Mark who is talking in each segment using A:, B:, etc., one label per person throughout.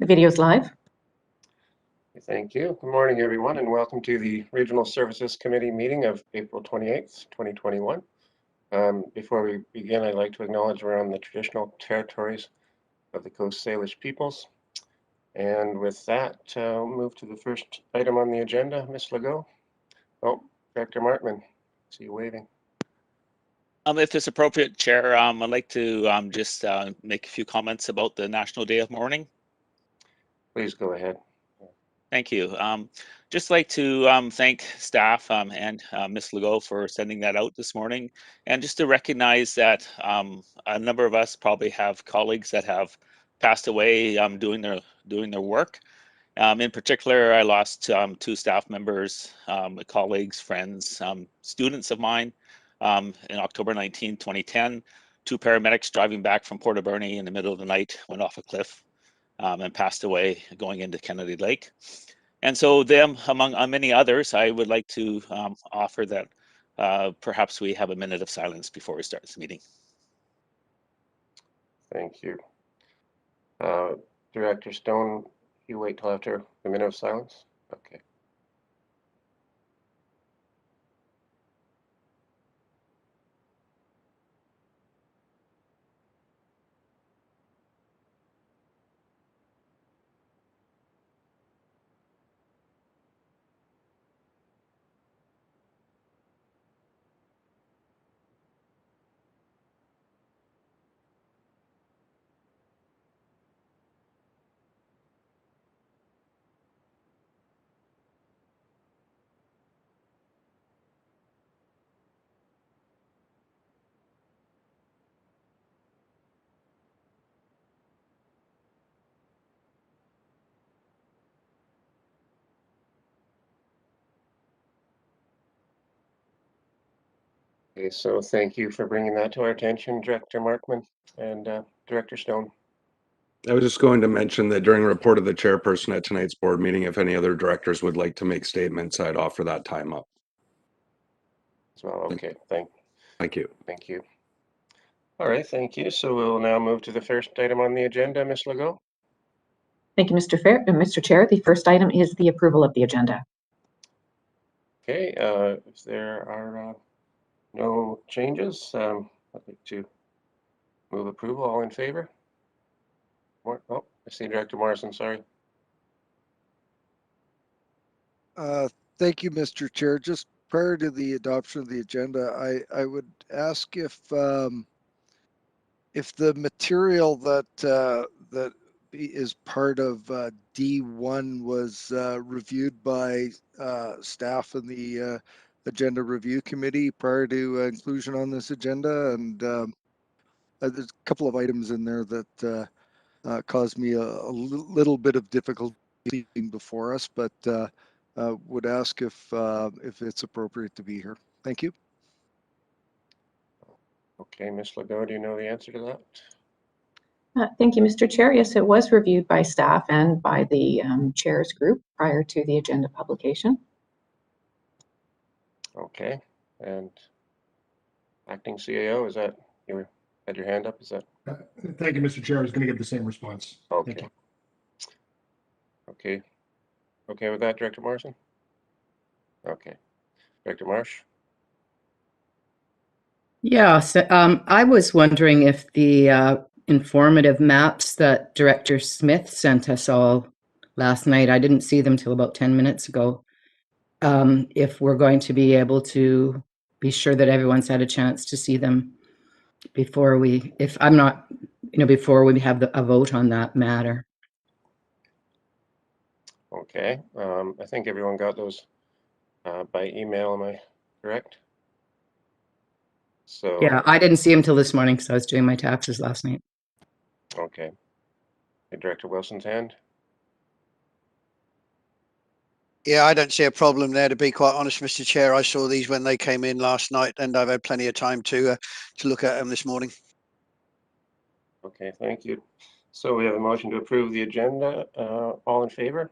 A: The video is live.
B: Thank you. Good morning, everyone, and welcome to the Regional Services Committee meeting of April 28th, 2021. Before we begin, I'd like to acknowledge we're on the traditional territories of the Coast Salish peoples. And with that, we'll move to the first item on the agenda. Ms. Legault. Oh, Director Markman, see you waving.
C: If it's appropriate, Chair, I'd like to just make a few comments about the National Day of Mourning.
B: Please go ahead.
C: Thank you. Just like to thank staff and Ms. Legault for sending that out this morning, and just to recognize that a number of us probably have colleagues that have passed away doing their work. In particular, I lost two staff members, colleagues, friends, students of mine in October 19, 2010. Two paramedics driving back from Port Alberni in the middle of the night went off a cliff and passed away going into Kennedy Lake. And so them, among many others, I would like to offer that perhaps we have a minute of silence before we start this meeting.
B: Thank you. Director Stone, you wait till after the minute of silence? Okay. Okay, so thank you for bringing that to our attention, Director Markman and Director Stone.
D: I was just going to mention that during report of the chairperson at tonight's board meeting, if any other directors would like to make statements, I'd offer that time up.
B: As well, okay, thank you. Thank you. All right, thank you. So we'll now move to the first item on the agenda, Ms. Legault.
A: Thank you, Mr. Chair. The first item is the approval of the agenda.
B: Okay, if there are no changes, I'd like to move approval. All in favor? Oh, I see Director Morrison, sorry.
E: Thank you, Mr. Chair. Just prior to the adoption of the agenda, I would ask if the material that is part of D1 was reviewed by staff in the Agenda Review Committee prior to inclusion on this agenda, and there's a couple of items in there that caused me a little bit of difficulty before us, but would ask if it's appropriate to be here. Thank you.
B: Okay, Ms. Legault, do you know the answer to that?
A: Thank you, Mr. Chair. Yes, it was reviewed by staff and by the chair's group prior to the agenda publication.
B: Okay, and acting CAO, is that, you had your hand up, is that?
F: Thank you, Mr. Chair. I was going to give the same response.
B: Okay.
F: Thank you.
B: Okay. Okay with that, Director Morrison? Okay. Director Marsh?
G: Yeah, so I was wondering if the informative maps that Director Smith sent us all last night, I didn't see them till about 10 minutes ago, if we're going to be able to be sure that everyone's had a chance to see them before we, if I'm not, before we have a vote on that matter.
B: Okay, I think everyone got those by email, am I correct? So
G: yeah, I didn't see them till this morning because I was doing my taxes last night.
B: Okay. Hey, Director Wilson's hand?
H: Yeah, I don't see a problem there, to be quite honest, Mr. Chair. I saw these when they came in last night, and I've had plenty of time to look at them this morning.
B: Okay, thank you. So we have a motion to approve the agenda. All in favor?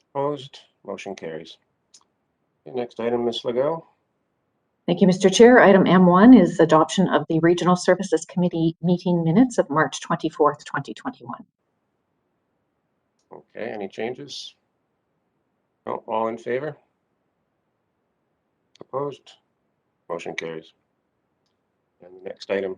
B: Opposed? Motion carries. Okay, next item, Ms. Legault.
A: Thank you, Mr. Chair. Item M1 is adoption of the Regional Services Committee meeting minutes of March 24th, 2021.
B: Okay, any changes? No, all in favor? Opposed? Motion carries. And the next item.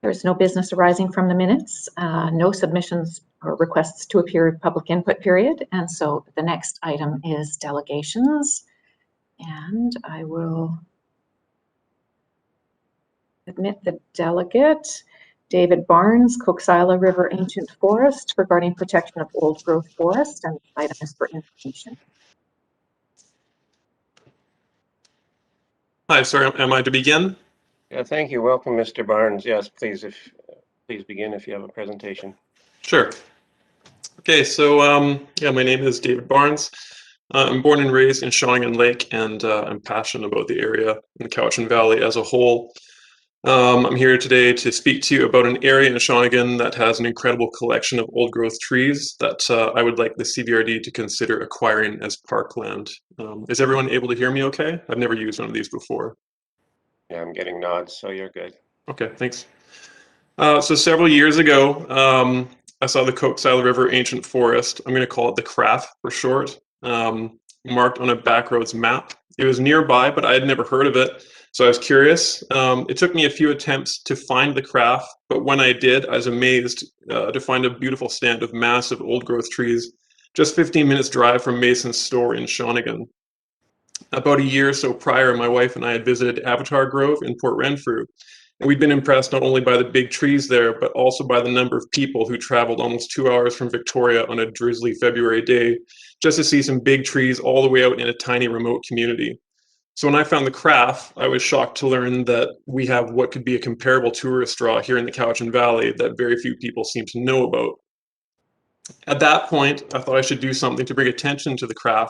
A: There's no business arising from the minutes, no submissions or requests to appear in public input period. And so the next item is delegations. And I will admit the delegate, David Barnes, Coxsila River Ancient Forest, regarding protection of old growth forest, and the item is for information.
I: Hi, sorry, am I to begin?
B: Yeah, thank you. Welcome, Mr. Barnes. Yes, please, please begin if you have a presentation.
I: Sure. Okay, so yeah, my name is David Barnes. I'm born and raised in Shawinigan Lake, and I'm passionate about the area in the Cowichan Valley as a whole. I'm here today to speak to you about an area in Shawinigan that has an incredible collection of old growth trees that I would like the CVRD to consider acquiring as parkland. Is everyone able to hear me okay? I've never used one of these before.
B: Yeah, I'm getting nods, so you're good.
I: Okay, thanks. So several years ago, I saw the Coxsila River Ancient Forest, I'm going to call it the CRAF for short, marked on a backroads map. It was nearby, but I had never heard of it, so I was curious. It took me a few attempts to find the CRAF, but when I did, I was amazed to find a beautiful stand of massive old growth trees, just 15 minutes drive from Mason's store in Shawinigan. About a year or so prior, my wife and I had visited Avatar Grove in Port Renfrew, and we'd been impressed not only by the big trees there, but also by the number of people who traveled almost 2 hours from Victoria on a drizzly February day just to see some big trees all the way out in a tiny remote community. So when I found the CRAF, I was shocked to learn that we have what could be a comparable tourist draw here in the Cowichan Valley that very few people seem to know about. At that point, I thought I should do something to bring attention to the CRAF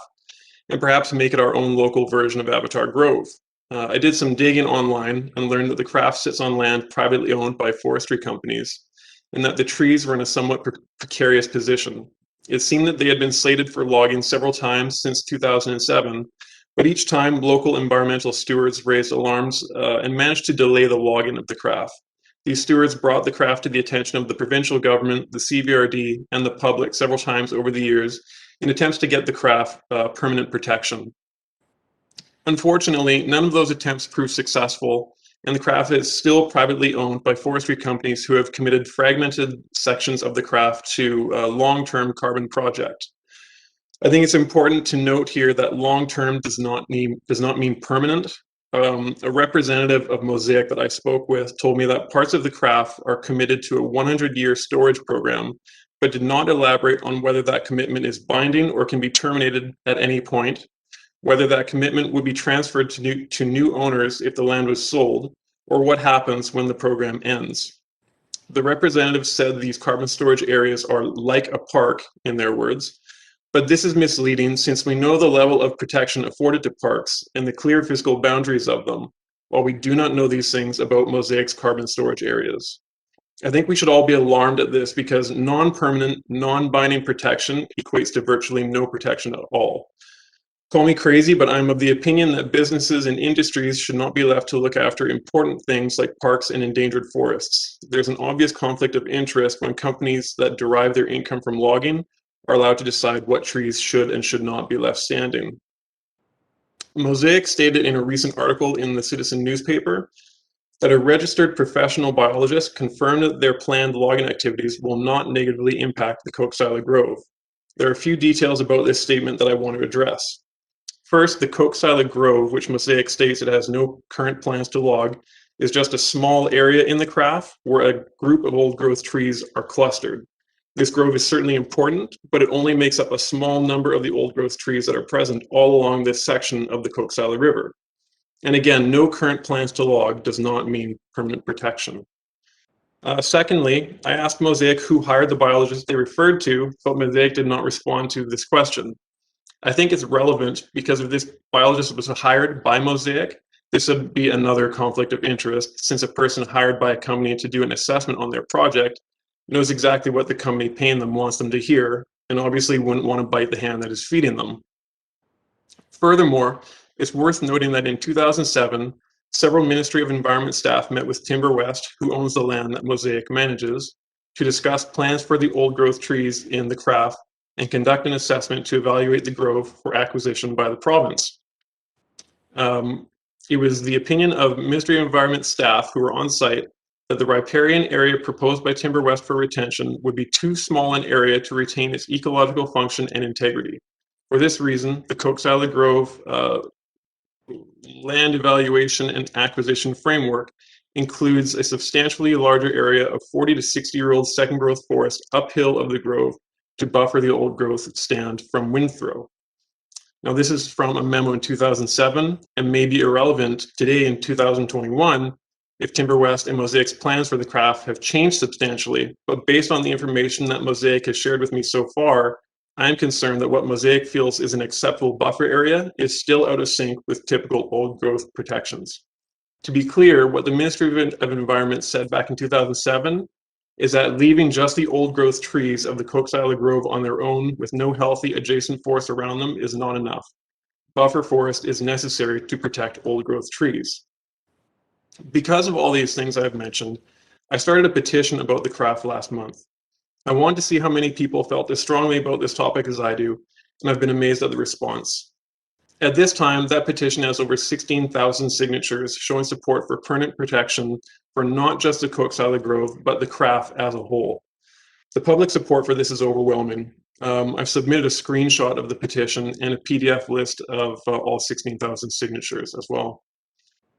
I: and perhaps make it our own local version of Avatar Grove. I did some digging online and learned that the CRAF sits on land privately owned by forestry companies, and that the trees were in a somewhat precarious position. It seemed that they had been slated for logging several times since 2007, but each time local environmental stewards raised alarms and managed to delay the logging of the CRAF. These stewards brought the CRAF to the attention of the provincial government, the CVRD, and the public several times over the years in attempts to get the CRAF permanent protection. Unfortunately, none of those attempts proved successful, and the CRAF is still privately owned by forestry companies who have committed fragmented sections of the CRAF to a long-term carbon project. I think it's important to note here that long-term does not mean permanent. A representative of Mosaic that I spoke with told me that parts of the CRAF are committed to a 100-year storage program, but did not elaborate on whether that commitment is binding or can be terminated at any point, whether that commitment would be transferred to new owners if the land was sold, or what happens when the program ends. The representative said these carbon storage areas are like a park, in their words, but this is misleading since we know the level of protection afforded to parks and the clear physical boundaries of them, while we do not know these things about Mosaic's carbon storage areas. I think we should all be alarmed at this because non-permanent, non-binding protection equates to virtually no protection at all. Call me crazy, but I'm of the opinion that businesses and industries should not be left to look after important things like parks and endangered forests. There's an obvious conflict of interest when companies that derive their income from logging are allowed to decide what trees should and should not be left standing. Mosaic stated in a recent article in the Citizen newspaper that a registered professional biologist confirmed that their planned logging activities will not negatively impact the Coxsila Grove. There are a few details about this statement that I want to address. First, the Coxsila Grove, which Mosaic states it has no current plans to log, is just a small area in the CRAF where a group of old growth trees are clustered. This grove is certainly important, but it only makes up a small number of the old growth trees that are present all along this section of the Coxsila River. And again, no current plans to log does not mean permanent protection. Secondly, I asked Mosaic who hired the biologist they referred to, but Mosaic did not respond to this question. I think it's relevant because if this biologist was hired by Mosaic, this would be another conflict of interest since a person hired by a company to do an assessment on their project knows exactly what the company paying them wants them to hear and obviously wouldn't want to bite the hand that is feeding them. Furthermore, it's worth noting that in 2007, several Ministry of Environment staff met with Timber West, who owns the land that Mosaic manages, to discuss plans for the old growth trees in the craft and conduct an assessment to evaluate the grove for acquisition by the province. It was the opinion of Ministry of Environment staff who were on site that the riparian area proposed by Timber West for retention would be too small an area to retain its ecological function and integrity. For this reason, the Coxsackie Grove land evaluation and acquisition framework includes a substantially larger area of 40 to 60-year-old second growth forest uphill of the grove to buffer the old growth stand from wind throw. Now, this is from a memo in 2007 and may be irrelevant today in 2021 if Timber West and Mosaic's plans for the craft have changed substantially, but based on the information that Mosaic has shared with me so far, I am concerned that what Mosaic feels is an acceptable buffer area is still out of sync with typical old growth protections. To be clear, what the Ministry of Environment said back in 2007 is that leaving just the old growth trees of the Coxsackie Grove on their own with no healthy adjacent forest around them is not enough. Buffer forest is necessary to protect old growth trees. Because of all these things I've mentioned, I started a petition about the craft last month. I wanted to see how many people felt as strongly about this topic as I do, and I've been amazed at the response. At this time, that petition has over 16,000 signatures showing support for permanent protection for not just the Coxsackie Grove, but the craft as a whole. The public support for this is overwhelming. I've submitted a screenshot of the petition and a PDF list of all 16,000 signatures as well.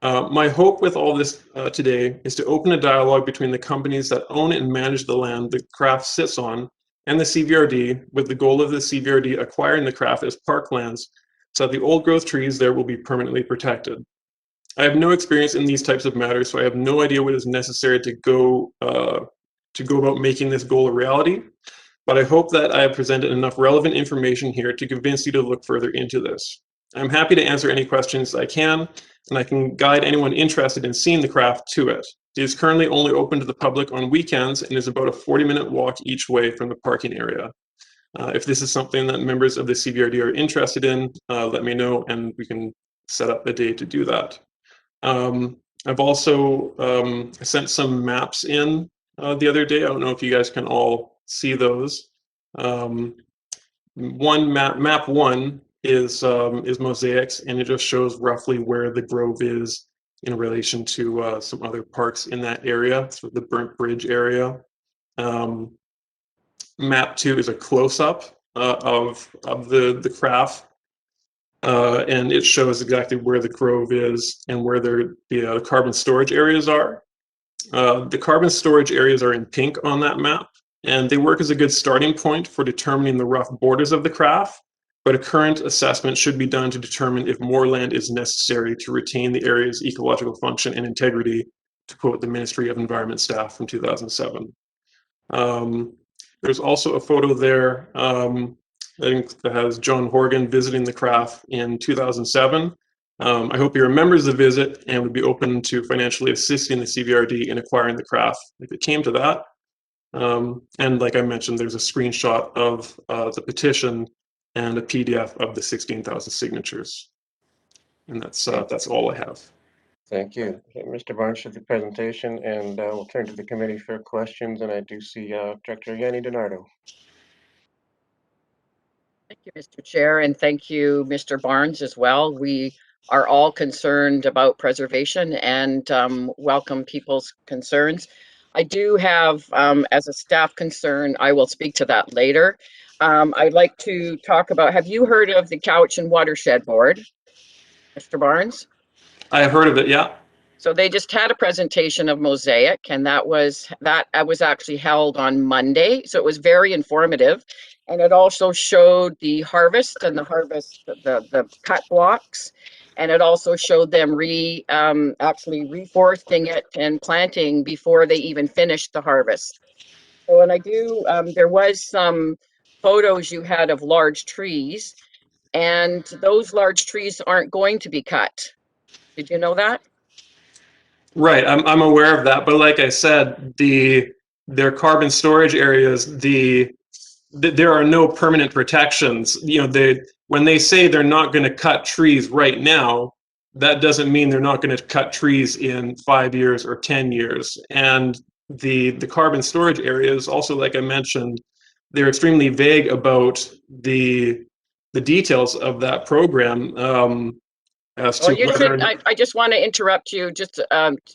I: My hope with all this today is to open a dialogue between the companies that own and manage the land the craft sits on and the CVRD, with the goal of the CVRD acquiring the craft as parklands so that the old growth trees there will be permanently protected. I have no experience in these types of matters, so I have no idea what is necessary to go about making this goal a reality, but I hope that I have presented enough relevant information here to convince you to look further into this. I'm happy to answer any questions I can, and I can guide anyone interested in seeing the craft to it. It is currently only open to the public on weekends and is about a 40-minute walk each way from the parking area. If this is something that members of the CVRD are interested in, let me know and we can set up a day to do that. I've also sent some maps in the other day. I don't know if you guys can all see those. Map one is Mosaic's, and it just shows roughly where the grove is in relation to some other parks in that area, sort of the Burnt Bridge area. Map 2 is a close-up of the craft, and it shows exactly where the grove is and where the carbon storage areas are. The carbon storage areas are in pink on that map, and they work as a good starting point for determining the rough borders of the craft, but a current assessment should be done to determine if more land is necessary to retain the area's ecological function and integrity, to quote the Ministry of Environment staff from 2007. There's also a photo there that has John Horgan visiting the craft in 2007. I hope he remembers the visit and would be open to financially assisting the CVRD in acquiring the craft if it came to that. And like I mentioned, there's a screenshot of the petition and a PDF of the 16,000 signatures. And that's all I have.
B: Thank you. Mr. Barnes for the presentation, and we'll turn to the committee for questions. And I do see Director Yanni DiNardo.
J: Thank you, Mr. Chair, and thank you, Mr. Barnes, as well. We are all concerned about preservation and welcome people's concerns. I do have, as a staff concern, I will speak to that later. I'd like to talk about, have you heard of the Cowichan Watershed Board, Mr. Barnes?
I: I have heard of it, yeah.
J: So they just had a presentation of Mosaic, and that was actually held on Monday. So it was very informative, and it also showed the harvest and the cut blocks, and it also showed them actually reforesting it and planting before they even finished the harvest. So, and there was some photos you had of large trees, and those large trees aren't going to be cut. Did you know that?
I: Right, I'm aware of that, but like I said, their carbon storage areas, there are no permanent protections. You know, when they say they're not going to cut trees right now, that doesn't mean they're not going to cut trees in 5 years or 10 years. And the carbon storage areas, also, like I mentioned, they're extremely vague about the details of that program as
J: Well,
I: to
J: you
I: whether.
J: should, I just want to interrupt you, just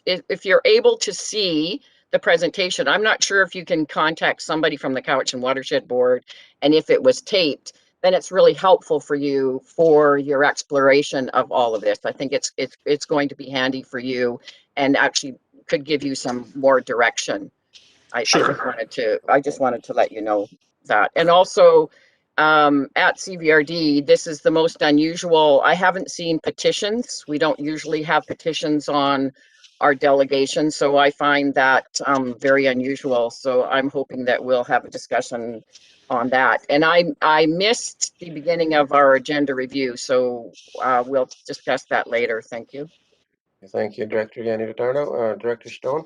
J: if you're able to see the presentation, I'm not sure if you can contact somebody from the Cowichan Watershed Board, and if it was taped, then it's really helpful for you for your exploration of all of this. I think it's going to be handy for you and actually could give you some more direction.
I: Sure.
J: I just wanted to let you know that. And also, at CVRD, this is the most unusual. I haven't seen petitions. We don't usually have petitions on our delegation, so I find that very unusual. So I'm hoping that we'll have a discussion on that. And I missed the beginning of our agenda review, so we'll discuss that later. Thank you.
B: Thank you, Director Yanni Vitarno. Director Stone?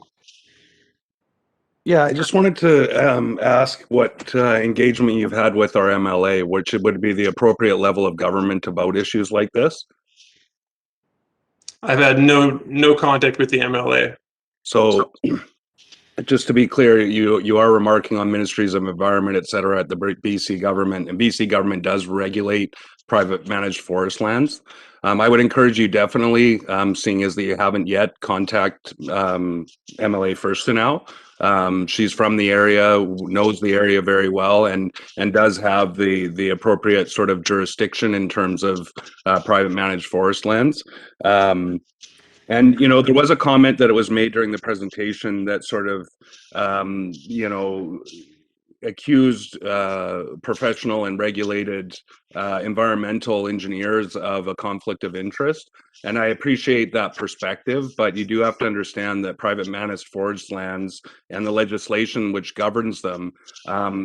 D: Yeah, I just wanted to ask what engagement you've had with our MLA, which would be the appropriate level of government about issues like this.
I: I've had no contact with the MLA.
D: So just to be clear, you are remarking on ministries of environment, et cetera, at the BC government, and BC government does regulate private managed forest lands. I would encourage you definitely, seeing as that you haven't yet, contact MLA Firstenow. She's from the area, knows the area very well, and does have the appropriate sort of jurisdiction in terms of private managed forest lands. And, you know, there was a comment that it was made during the presentation that sort of, you know, accused professional and regulated environmental engineers of a conflict of interest. And I appreciate that perspective, but you do have to understand that private managed forest lands and the legislation which governs them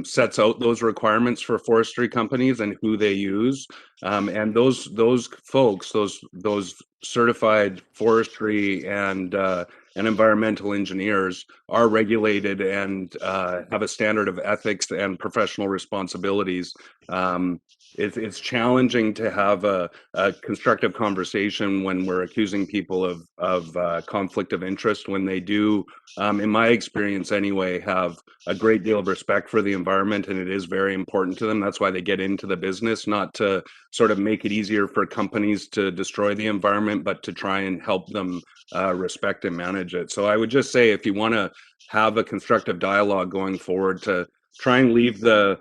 D: sets out those requirements for forestry companies and who they use. And those folks, those certified forestry and environmental engineers are regulated and have a standard of ethics and professional responsibilities. It's challenging to have a constructive conversation when we're accusing people of conflict of interest when they do, in my experience anyway, have a great deal of respect for the environment, and it is very important to them. That's why they get into the business, not to sort of make it easier for companies to destroy the environment, but to try and help them respect and manage it. So I would just say, if you want to have a constructive dialogue going forward, to try and leave the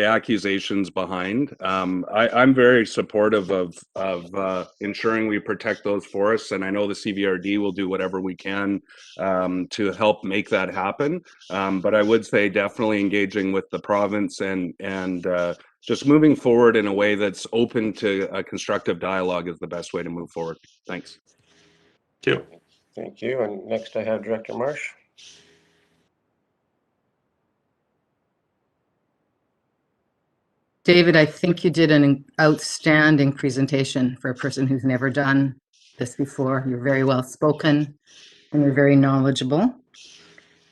D: accusations behind. I'm very supportive of ensuring we protect those forests, and I know the CVRD will do whatever we can to help make that happen. But I would say definitely engaging with the province and just moving forward in a way that's open to a constructive dialogue is the best way to move forward. Thanks.
I: Thank you.
B: Thank you. And next I have Director Marsh.
G: David, I think you did an outstanding presentation for a person who's never done this before. You're very well spoken and you're very knowledgeable.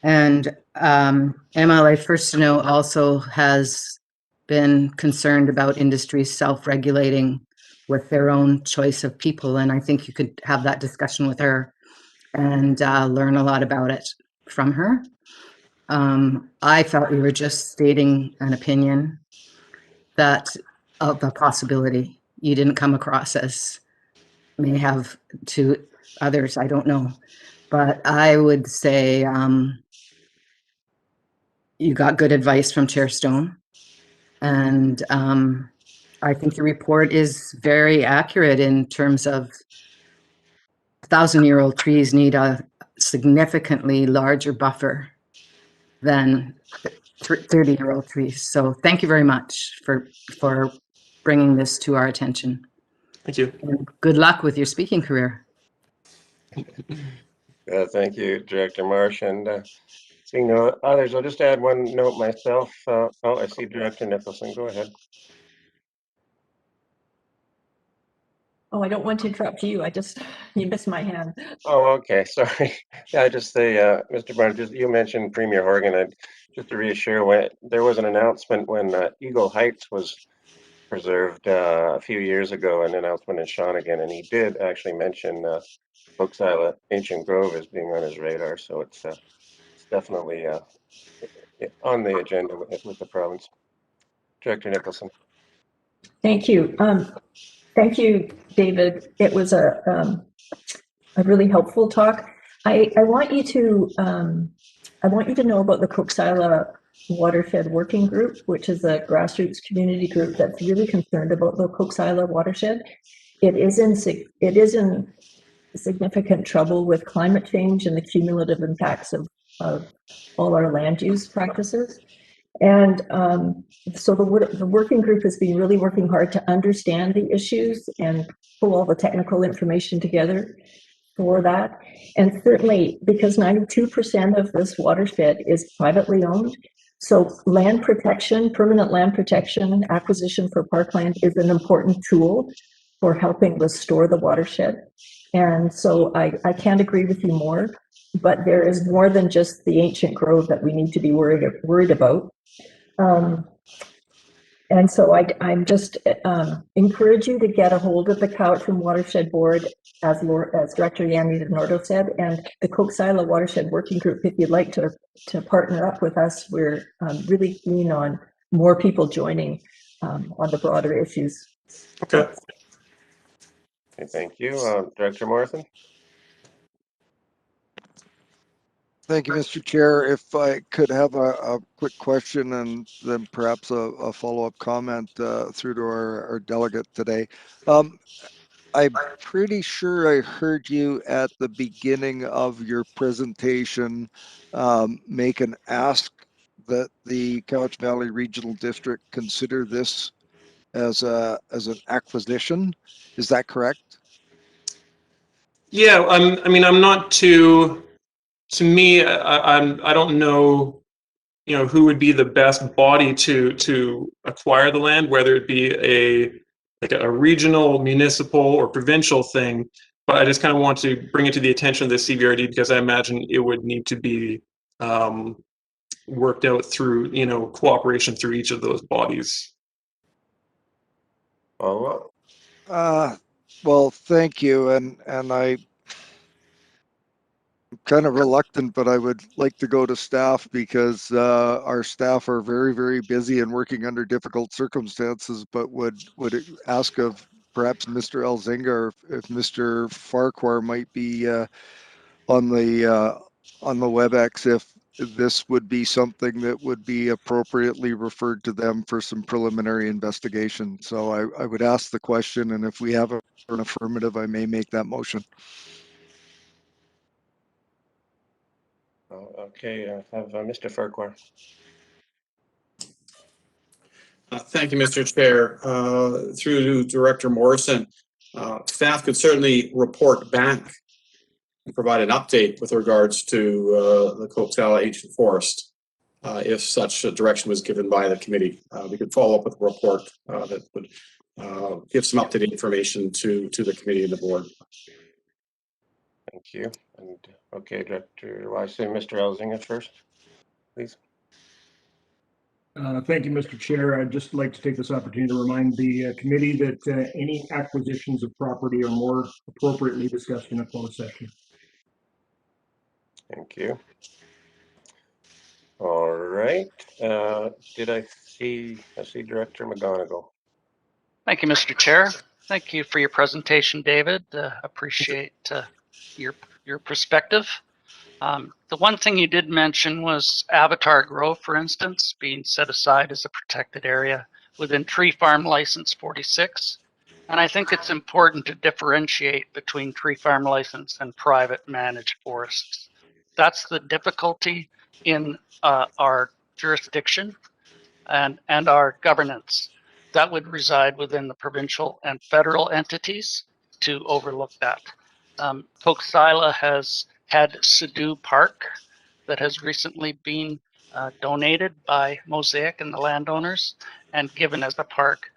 G: And MLA Firstenow also has been concerned about industries self-regulating with their own choice of people. And I think you could have that discussion with her and learn a lot about it from her. I felt you were just stating an opinion that of a possibility. You didn't come across as may have to others, I don't know. But I would say you got good advice from Chair Stone. And I think the report is very accurate in terms of 1,000-year-old trees need a significantly larger buffer than 30-year-old trees. So thank you very much for bringing this to our attention.
I: Thank you.
G: And good luck with your speaking career.
B: Thank you, Director Marsh. And seeing no others, I'll just add one note myself. Oh, I see Director Nicholson. Go ahead.
K: Oh, I don't want to interrupt you. You missed my hand.
B: Oh, okay. Sorry. Yeah, I just say, Mr. Barnes, you mentioned Premier Horgan. Just to reassure, there was an announcement when Eagle Heights was preserved a few years ago, an announcement in Shawnigan, and he did actually mention Oaks Island Ancient Grove as being on his radar. So it's definitely on the agenda with the province. Director Nicholson.
K: Thank you. Thank you, David. It was a really helpful talk. I want you to know about the Coxsila Watershed Working Group, which is a grassroots community group that's really concerned about the Coxsila watershed. It is in significant trouble with climate change and the cumulative impacts of all our land use practices. And so the working group has been really working hard to understand the issues and pull all the technical information together for that. And certainly because 92% of this watershed is privately owned, so land protection, permanent land protection, acquisition for parkland is an important tool for helping restore the watershed. And so I can't agree with you more, but there is more than just the ancient grove that we need to be worried about. And so I'm just encourage you to get a hold of the Cowichan Watershed Board, as Director Yanni DeNordo said, and the Coxsila Watershed Working Group. If you'd like to partner up with us, we're really keen on more people joining on the broader issues.
I: Okay.
B: Okay, thank you. Director Morrison.
E: Thank you, Mr. Chair. If I could have a quick question and then perhaps a follow-up comment through to our delegate today. I'm pretty sure I heard you at the beginning of your presentation make an ask that the Cowichan Valley Regional District consider this as an acquisition. Is that correct?
I: Yeah, I mean, I'm not too. To me, I don't know, who would be the best body to acquire the land, whether it be a regional, municipal, or provincial thing. But I just kind of want to bring it to the attention of the CVRD because I imagine it would need to be worked out through, cooperation through each of those bodies.
B: Follow
E: Well, thank you, and I'm kind of reluctant, but I would like to go to staff because our staff are very, very busy and working under difficult circumstances, but would ask of perhaps Mr. Elzinga or if Mr. Farquhar might be on the WebEx if this would be something that would be appropriately referred to them for some preliminary investigation. So I would ask the question, and if we have an affirmative, I may make that motion.
B: Okay, have Mr. Farquhar.
L: Thank you, Mr. Chair. Through to Director Morrison, staff could certainly report back and provide an update with regards to the Coxsila Ancient Forest if such a direction was given by the committee. We could follow up with a report that would give some up-to-date information to the committee and the board.
B: Thank you. And okay, Director, I say Mr. Elzinga first, please.
F: Thank you, Mr. Chair. I'd just like to take this opportunity to remind the committee that any acquisitions of property are more appropriately discussed in a closed session.
B: Thank you. All right. Did I see Director McGonigal?
M: Thank you, Mr. Chair. Thank you for your presentation, David. Appreciate your perspective. The one thing you did mention was Avatar Grove, for instance, being set aside as a protected area within Tree Farm License 46. And I think it's important to differentiate between Tree Farm License and private managed forests. That's the difficulty in our jurisdiction and our governance. That would reside within the provincial and federal entities to overlook that. Coxsila has had Sidhu Park that has recently been donated by Mosaic and the landowners and given as a park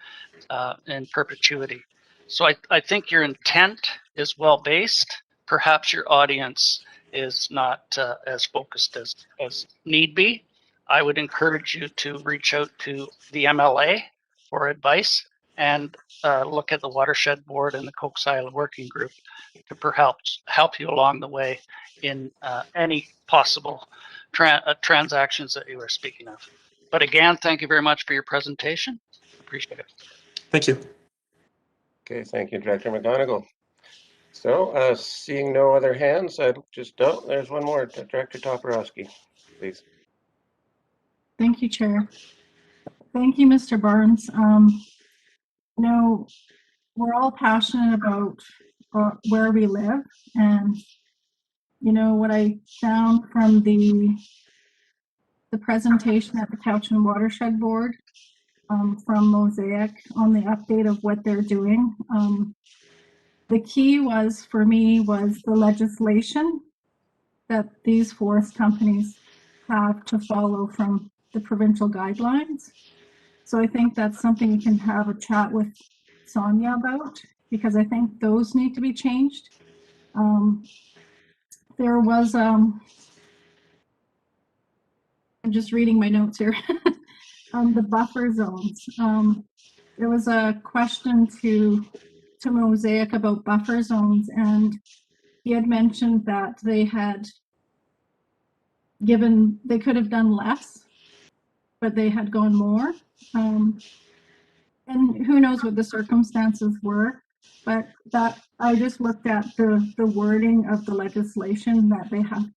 M: in perpetuity. So I think your intent is well based. Perhaps your audience is not as focused as need be. I would encourage you to reach out to the MLA for advice and look at the Watershed Board and the Coaks Island Working Group to perhaps help you along the way in any possible transactions that you were speaking of. But again, thank you very much for your presentation. Appreciate it.
I: Thank you.
B: Okay, thank you, Director McGonigal. So, seeing no other hands, I'd just, oh, there's one more, Director Toporowski, please.
N: Thank you, Chair. Thank you, Mr. Barnes. You know, we're all passionate about where we live, and you know what I found from the presentation at the Cowichan Watershed Board from Mosaic on the update of what they're doing. The key was, for me, was the legislation that these forest companies have to follow from the provincial guidelines. So I think that's something you can have a chat with Sonia about, because I think those need to be changed. There was, I'm just reading my notes here, the buffer zones. There was a question to Mosaic about buffer zones, and he had mentioned that they could have done less, but they had gone more. And who knows what the circumstances were, but that I just looked at the wording of the legislation that they have,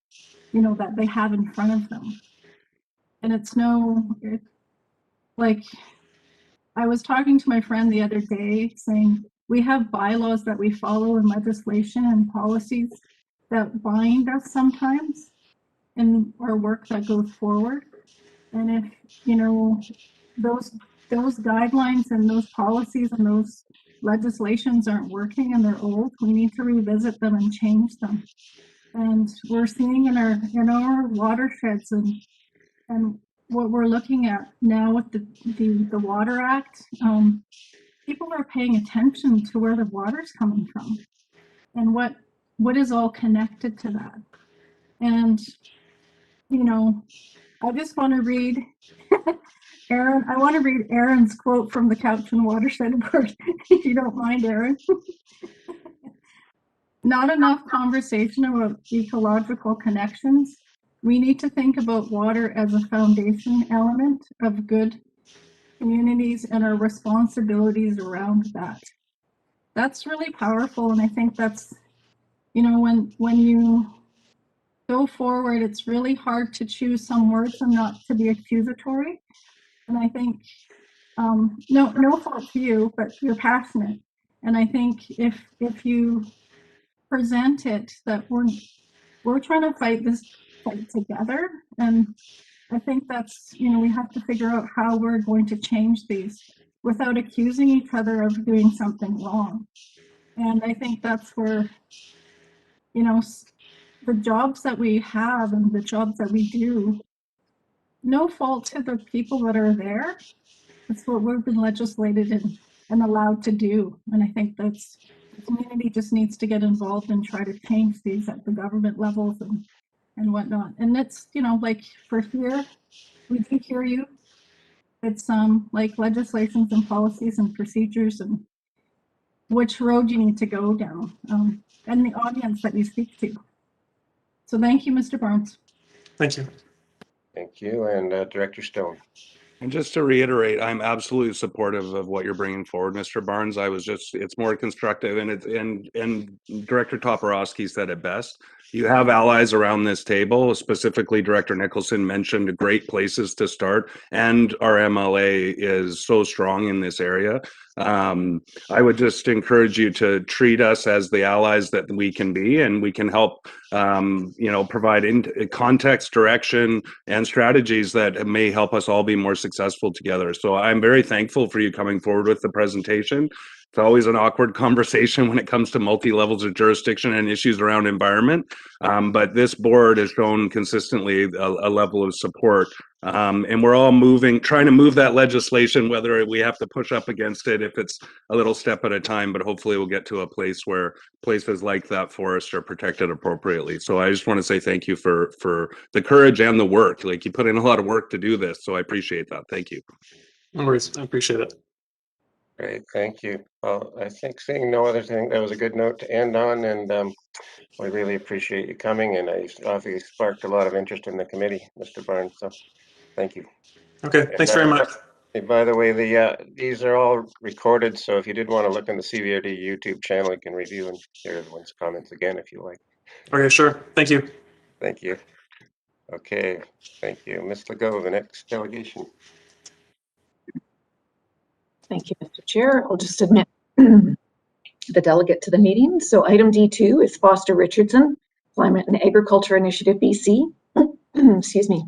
N: you know, that they have in front of them. And it's like, I was talking to my friend the other day saying, we have bylaws that we follow in legislation and policies that bind us sometimes in our work that goes forward. And if, you know, those guidelines and those policies and those legislations aren't working and they're old, we need to revisit them and change them. And we're seeing in our watersheds and what we're looking at now with the Water Act, people are paying attention to where the water's coming from and what is all connected to that. And, you know, I just want to read Aaron, I want to read Aaron's quote from the Cowichan Watershed Board, if you don't mind, Aaron. Not enough conversation about ecological connections. We need to think about water as a foundation element of good communities and our responsibilities around that. That's really powerful, and I think that's, you know, when you go forward, it's really hard to choose some words and not to be accusatory. And I think, no fault to you, but you're passionate. And I think if you present it that we're trying to fight this fight together, and I think that's, you know, we have to figure out how we're going to change these without accusing each other of doing something wrong. And I think that's where, you know, the jobs that we have and the jobs that we do, no fault to the people that are there. It's what we've been legislated and allowed to do. And I think that's, the community just needs to get involved and try to change these at the government levels and whatnot. And it's, you know, like for here, we do hear you. It's like legislations and policies and procedures and which road you need to go down, and the audience that you speak to. So thank you, Mr. Barnes.
I: Thank you.
B: Thank you, and Director Stone.
D: And just to reiterate, I'm absolutely supportive of what you're bringing forward, Mr. Barnes. It's more constructive, and Director Toporowski said it best. You have allies around this table, specifically Director Nicholson mentioned great places to start, and our MLA is so strong in this area. I would just encourage you to treat us as the allies that we can be, and we can help, you know, provide context, direction, and strategies that may help us all be more successful together. So I'm very thankful for you coming forward with the presentation. It's always an awkward conversation when it comes to multi-levels of jurisdiction and issues around environment, but this board has shown consistently a level of support, and we're all trying to move that legislation, whether we have to push up against it if it's a little step at a time, but hopefully we'll get to a place where places like that forest are protected appropriately. So I just want to say thank you for the courage and the work. Like, you put in a lot of work to do this, so I appreciate that. Thank you.
I: No worries. I appreciate it.
B: Great, thank you. Well, I think seeing no other thing, that was a good note to end on, and we really appreciate you coming, and I obviously sparked a lot of interest in the committee, Mr. Barnes, so thank you.
I: Okay,
B: And,
I: thanks very much.
B: by the way, these are all recorded, so if you did want to look in the CVRD YouTube channel, you can review and hear everyone's comments again if you like.
I: Okay, sure. Thank you.
B: Thank you. Okay, thank you. Ms. Legault, the next delegation.
A: Thank you, Mr. Chair. I'll just admit the delegate to the meeting. So item D2 is Foster Richardson, Climate and Agriculture Initiative BC, excuse me,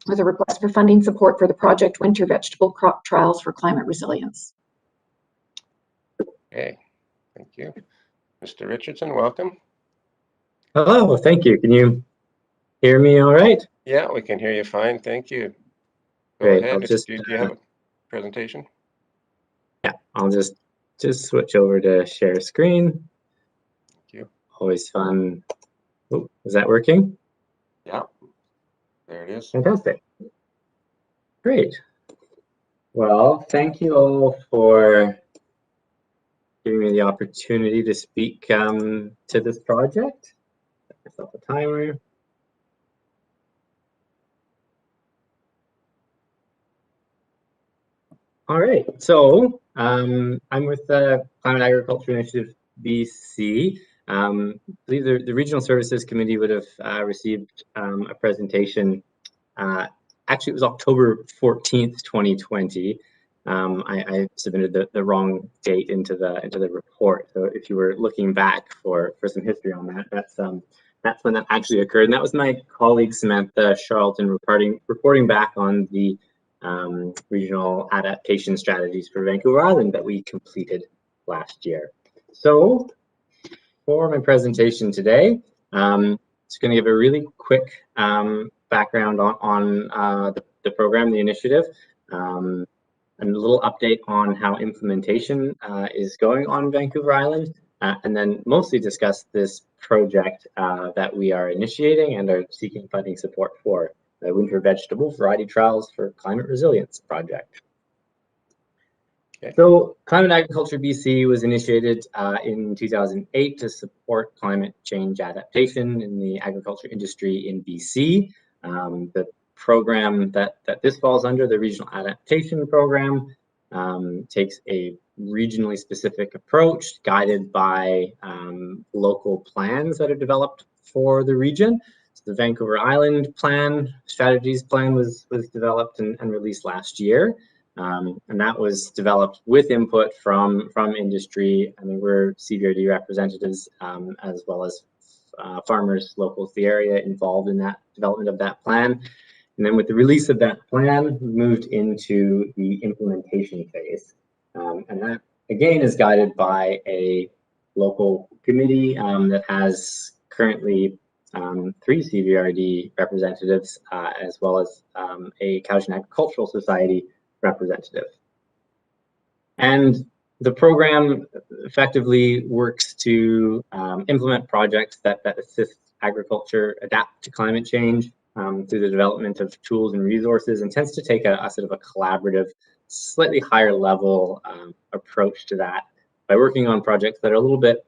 A: with a request for funding support for the project Winter Vegetable Crop Trials for Climate Resilience.
B: Okay, thank you. Mr. Richardson, welcome.
O: Hello, thank you. Can you hear me all right?
B: Yeah, we can hear you fine. Thank you. Go
O: Great.
B: ahead.
O: I'll just
B: Do you have a presentation?
O: yeah, I'll just switch over to share screen.
B: Thank you.
O: Always fun. Oh, is that working?
B: Yeah, there it is.
O: Fantastic. Great. Well, thank you all for giving me the opportunity to speak to this project. Set myself a timer. All right, so I'm with the Climate Agriculture Initiative BC. I believe the Regional Services Committee would have received a presentation. Actually, it was October 14th, 2020. I submitted the wrong date into the report. So if you were looking back for some history on that, that's when that actually occurred. And that was my colleague Samantha Charlton reporting back on the regional adaptation strategies for Vancouver Island that we completed last year. So for my presentation today, just going to give a really quick background on the program, the initiative, and a little update on how implementation is going on Vancouver Island, and then mostly discuss this project that we are initiating and are seeking funding support for. The Winter Vegetable Variety Trials for Climate Resilience project. Okay. So Climate Agriculture BC was initiated in 2008 to support climate change adaptation in the agriculture industry in BC. The program that this falls under, the Regional Adaptation Program, takes a regionally specific approach guided by local plans that are developed for the region. The Vancouver Island strategies plan was developed and released last year. And that was developed with input from industry. I mean, we're CVRD representatives as well as farmers local to the area involved in that development of that plan. And then with the release of that plan, we moved into the implementation phase. And that, again, is guided by a local committee that has currently 3 CVRD representatives, as well as a Cowichan Agricultural Society representative. And the program effectively works to implement projects that assist agriculture adapt to climate change through the development of tools and resources, and tends to take a sort of a collaborative, slightly higher level approach to that by working on projects that are a little bit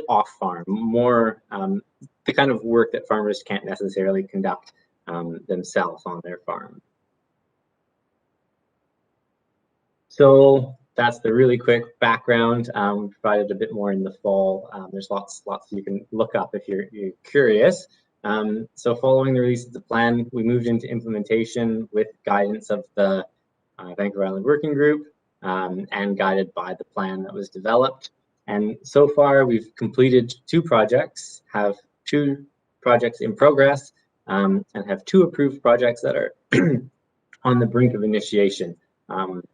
O: off farm, more the kind of work that farmers can't necessarily conduct themselves on their farm. So that's the really quick background. Provided a bit more in the fall. There's lots you can look up if you're curious. So following the release of the plan, we moved into implementation with guidance of the Vancouver Island Working Group and guided by the plan that was developed. And so far, we've completed 2 projects, have 2 projects in progress, and have 2 approved projects that are on the brink of initiation,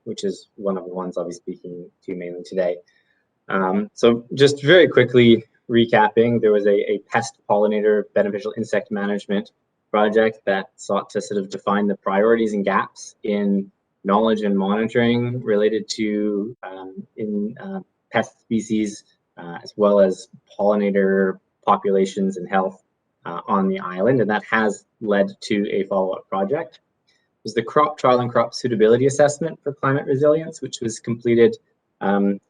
O: which is one of the ones I'll be speaking to mainly today. So just very quickly recapping, there was a pest pollinator beneficial insect management project that sought to sort of define the priorities and gaps in knowledge and monitoring related to pest species, as well as pollinator populations and health on the island, and that has led to a follow-up project. It was the crop trial and crop suitability assessment for climate resilience, which was completed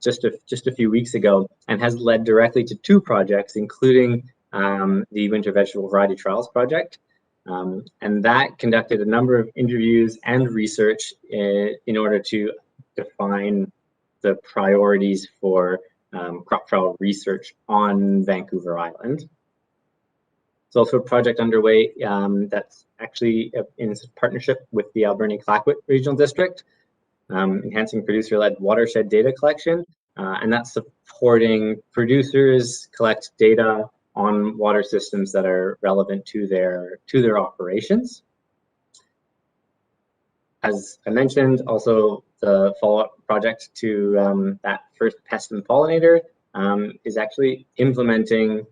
O: just a few weeks ago, and has led directly to 2 projects, including the Winter Vegetable Variety Trials project. And that conducted a number of interviews and research in order to define the priorities for crop trial research on Vancouver Island. There's also a project underway that's actually in partnership with the Alberni-Clayoquot Regional District, enhancing producer-led watershed data collection, and that's supporting producers collect data on water systems that are relevant to their operations. As I mentioned, also the follow-up project to that first pest and pollinator is actually implementing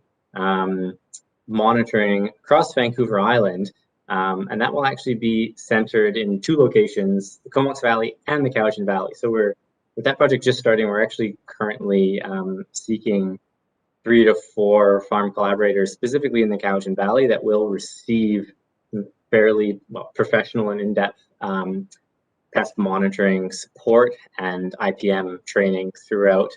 O: monitoring across Vancouver Island, and that will actually be centered in 2 locations, the Comox Valley and the Cowichan Valley. So with that project just starting, we're actually currently seeking 3 to 4 farm collaborators, specifically in the Cowichan Valley, that will receive fairly professional and in-depth pest monitoring support and IPM training throughout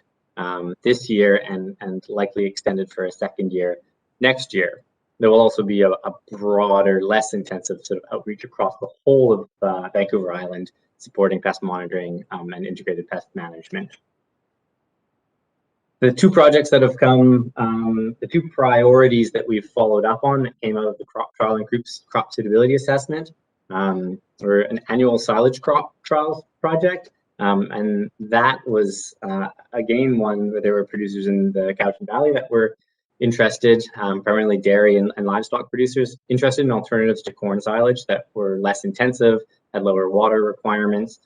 O: this year, and likely extended for a 2nd year next year. There will also be a broader, less intensive sort of outreach across the whole of Vancouver Island, supporting pest monitoring and integrated pest management. The 2 projects that have come, the 2 priorities that we've followed up on that came out of the crop trial and group's crop suitability assessment were an annual silage crop trials project. And that was, again, one where there were producers in the Cowichan Valley that were interested, primarily dairy and livestock producers, interested in alternatives to corn silage that were less intensive, had lower water requirements,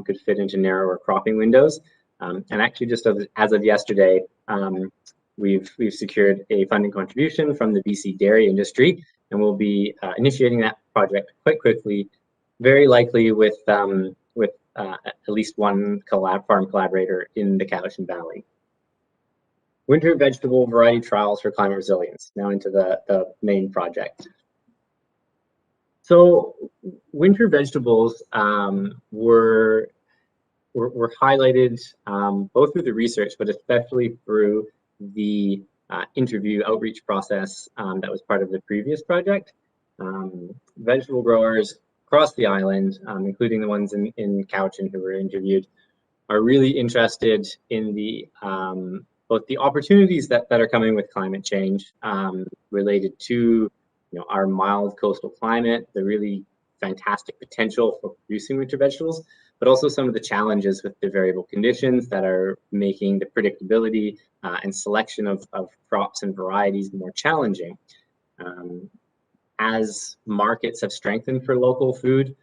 O: could fit into narrower cropping windows. And actually, just as of yesterday, we've secured a funding contribution from the BC dairy industry, and we'll be initiating that project quite quickly, very likely with at least 1 farm collaborator in the Cowichan Valley. Winter vegetable variety trials for climate resilience. Now into the main project. So winter vegetables were highlighted both through the research, but especially through the interview outreach process that was part of the previous project. Vegetable growers across the island, including the ones in Cowichan who were interviewed, are really interested in the both the opportunities that are coming with climate change related to our mild coastal climate, the really fantastic potential for producing winter vegetables, but also some of the challenges with the variable conditions that are making the predictability and selection of crops and varieties more challenging. As markets have strengthened for local food,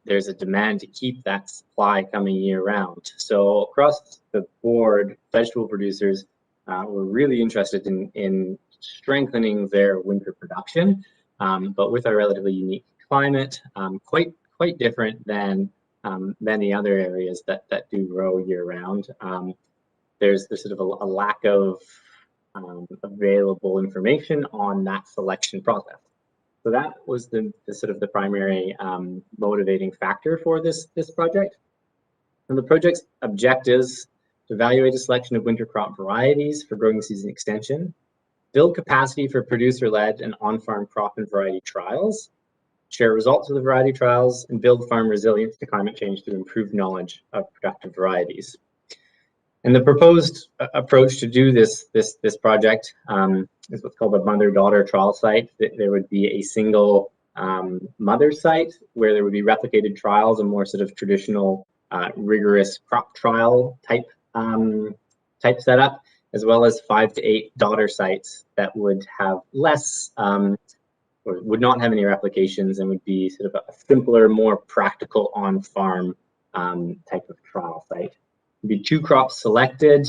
O: there's a demand to keep that supply coming year round. So across the board, vegetable producers were really interested in strengthening their winter production, but with a relatively unique climate, quite different than many other areas that do grow year round. There's sort of a lack of available information on that selection process. So that was the sort of the primary motivating factor for this project. And the project's objectives: to evaluate a selection of winter crop varieties for growing season extension, build capacity for producer-led and on-farm crop and variety trials, share results of the variety trials, and build farm resilience to climate change through improved knowledge of productive varieties. And the proposed approach to do this project is what's called a mother-daughter trial site. There would be a single mother site where there would be replicated trials, a more sort of traditional, rigorous crop trial type setup, as well as 5 to 8 daughter sites that would have less, or would not have any replications, and would be sort of a simpler, more practical on-farm type of trial site. Be 2 crops selected,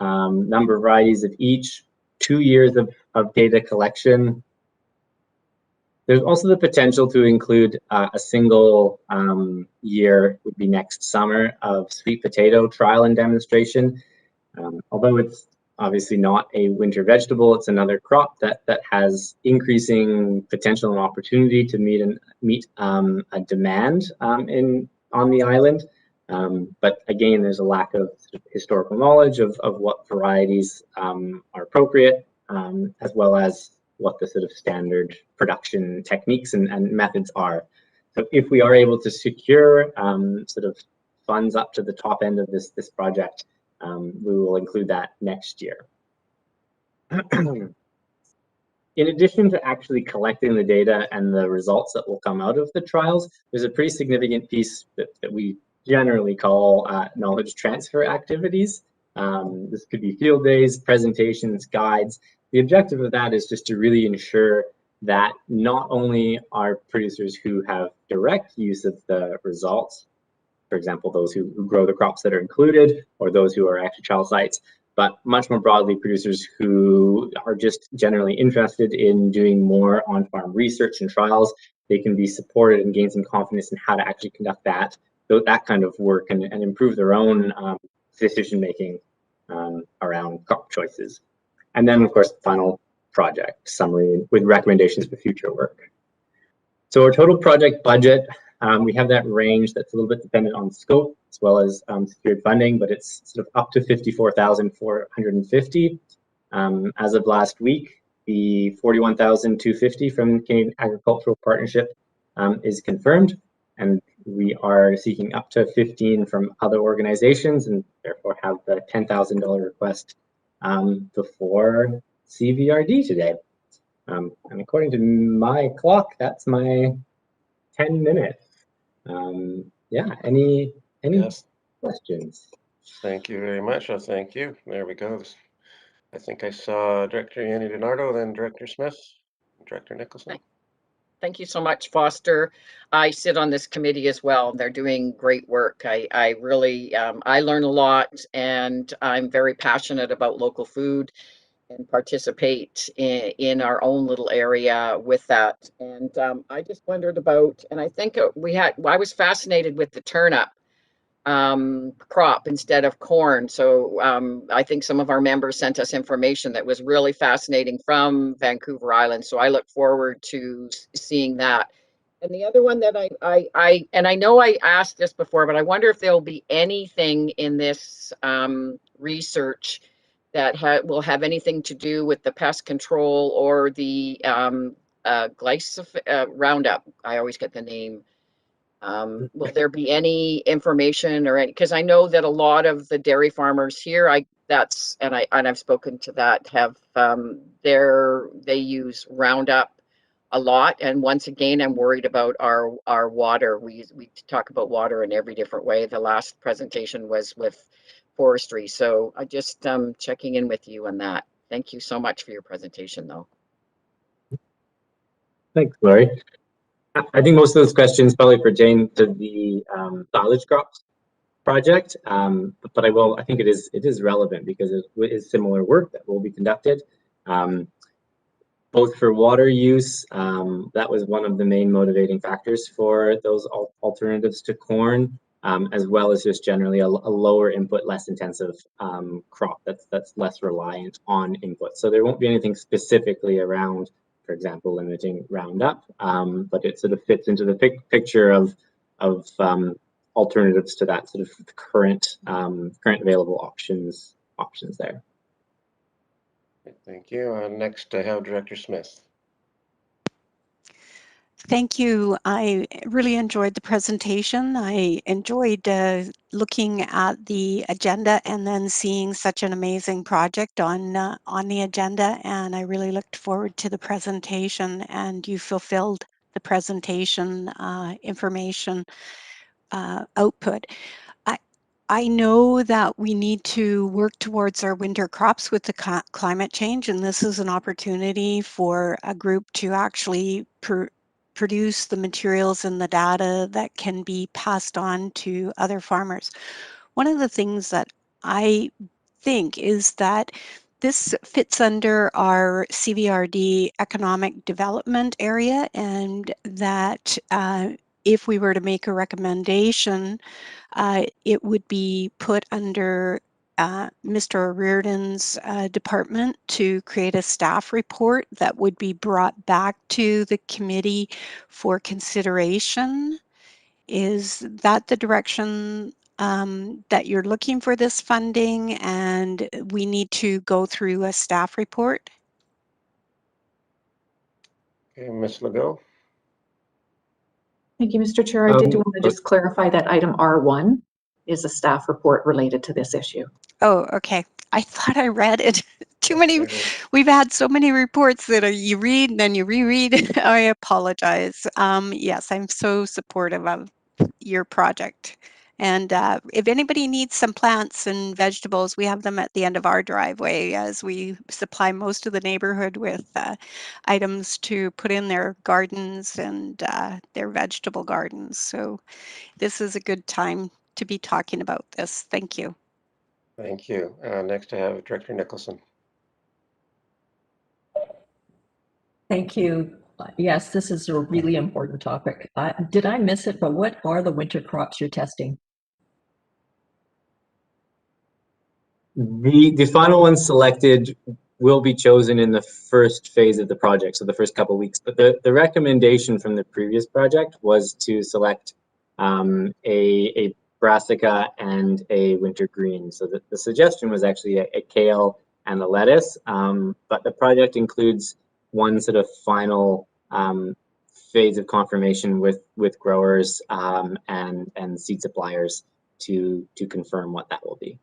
O: number of varieties of each, 2 years of data collection. There's also the potential to include a single year, would be next summer, of sweet potato trial and demonstration. Although it's obviously not a winter vegetable, it's another crop that has increasing potential and opportunity to meet a demand on the island. But again, there's a lack of historical knowledge of what varieties are appropriate, as well as what the sort of standard production techniques and methods are. So if we are able to secure sort of funds up to the top end of this project, we will include that next year. In addition to actually collecting the data and the results that will come out of the trials, there's a pretty significant piece that we generally call knowledge transfer activities. This could be field days, presentations, guides. The objective of that is just to really ensure that not only are producers who have direct use of the results, for example, those who grow the crops that are included, or those who are actually trial sites, but much more broadly, producers who are just generally interested in doing more on-farm research and trials. They can be supported and gain some confidence in how to actually conduct that kind of work and improve their own decision-making around crop choices. And then, of course, the final project summary with recommendations for future work. So our total project budget, we have that range that's a little bit dependent on scope as well as secured funding, but it's sort of up to $54,450. As of last week, the $41,250 from Canadian Agricultural Partnership is confirmed, and we are seeking up to 15 from other organizations, and therefore have the $10,000 request before CVRD today. And according to my clock, that's my 10 minutes. Yeah, any
B: Yes.
O: questions?
B: Thank you very much. Oh, thank you. There we go. I think I saw Director Yanni DiNardo, then Director Smith, Director Nicholson.
J: Thank you so much, Foster. I sit on this committee as well. They're doing great work. I really, I learn a lot, and I'm very passionate about local food and participate in our own little area with that. And I just wondered about, and I think I was fascinated with the turnip crop instead of corn. So I think some of our members sent us information that was really fascinating from Vancouver Island. So I look forward to seeing that. And the other one that I know I asked this before, but I wonder if there'll be anything in this research that will have anything to do with the pest control or the Roundup. I always get the name. Will there be any information or any, because I know that a lot of the dairy farmers here, and I've spoken to that, have they use Roundup a lot. And once again, I'm worried about our water. We talk about water in every different way. The last presentation was with forestry. So I just checking in with you on that. Thank you so much for your presentation though.
O: Thanks, Lori. I think most of those questions probably pertain to the silage crops project, but I think it is relevant because it is similar work that will be conducted, both for water use. That was one of the main motivating factors for those alternatives to corn, as well as just generally a lower input, less intensive crop that's less reliant on input. So there won't be anything specifically around, for example, limiting Roundup, but it sort of fits into the picture of alternatives to that sort of current available options there.
B: Thank you. Next, I have Director Smith.
P: Thank you. I really enjoyed the presentation. I enjoyed looking at the agenda and then seeing such an amazing project on the agenda, and I really looked forward to the presentation, and you fulfilled the presentation information output. I know that we need to work towards our winter crops with the climate change, and this is an opportunity for a group to actually produce the materials and the data that can be passed on to other farmers. One of the things that I think is that this fits under our CVRD economic development area, and that if we were to make a recommendation, it would be put under Mr. O'Riordan's department to create a staff report that would be brought back to the committee for consideration. Is that the direction that you're looking for this funding, and we need to go through a staff report.
B: Okay, Ms. Legault.
A: Thank you, Mr. Chair. I did want to just clarify that item R1 is a staff report related to this issue.
P: Oh, okay. I thought I read it. Too many. We've had so many reports that you read and then you reread. I apologize. Yes, I'm so supportive of your project. And if anybody needs some plants and vegetables, we have them at the end of our driveway as we supply most of the neighborhood with items to put in their gardens and their vegetable gardens. So this is a good time to be talking about this. Thank you.
B: Thank you. Next I have Director Nicholson.
K: Thank you. Yes, this is a really important topic. Did I miss it? But what are the winter crops you're testing?
O: The final ones selected will be chosen in the first phase of the project, so the first couple of weeks. But the recommendation from the previous project was to select a brassica and a winter green. So the suggestion was actually a kale and a lettuce, but the project includes one sort of final phase of confirmation with growers and seed suppliers to confirm what that will be.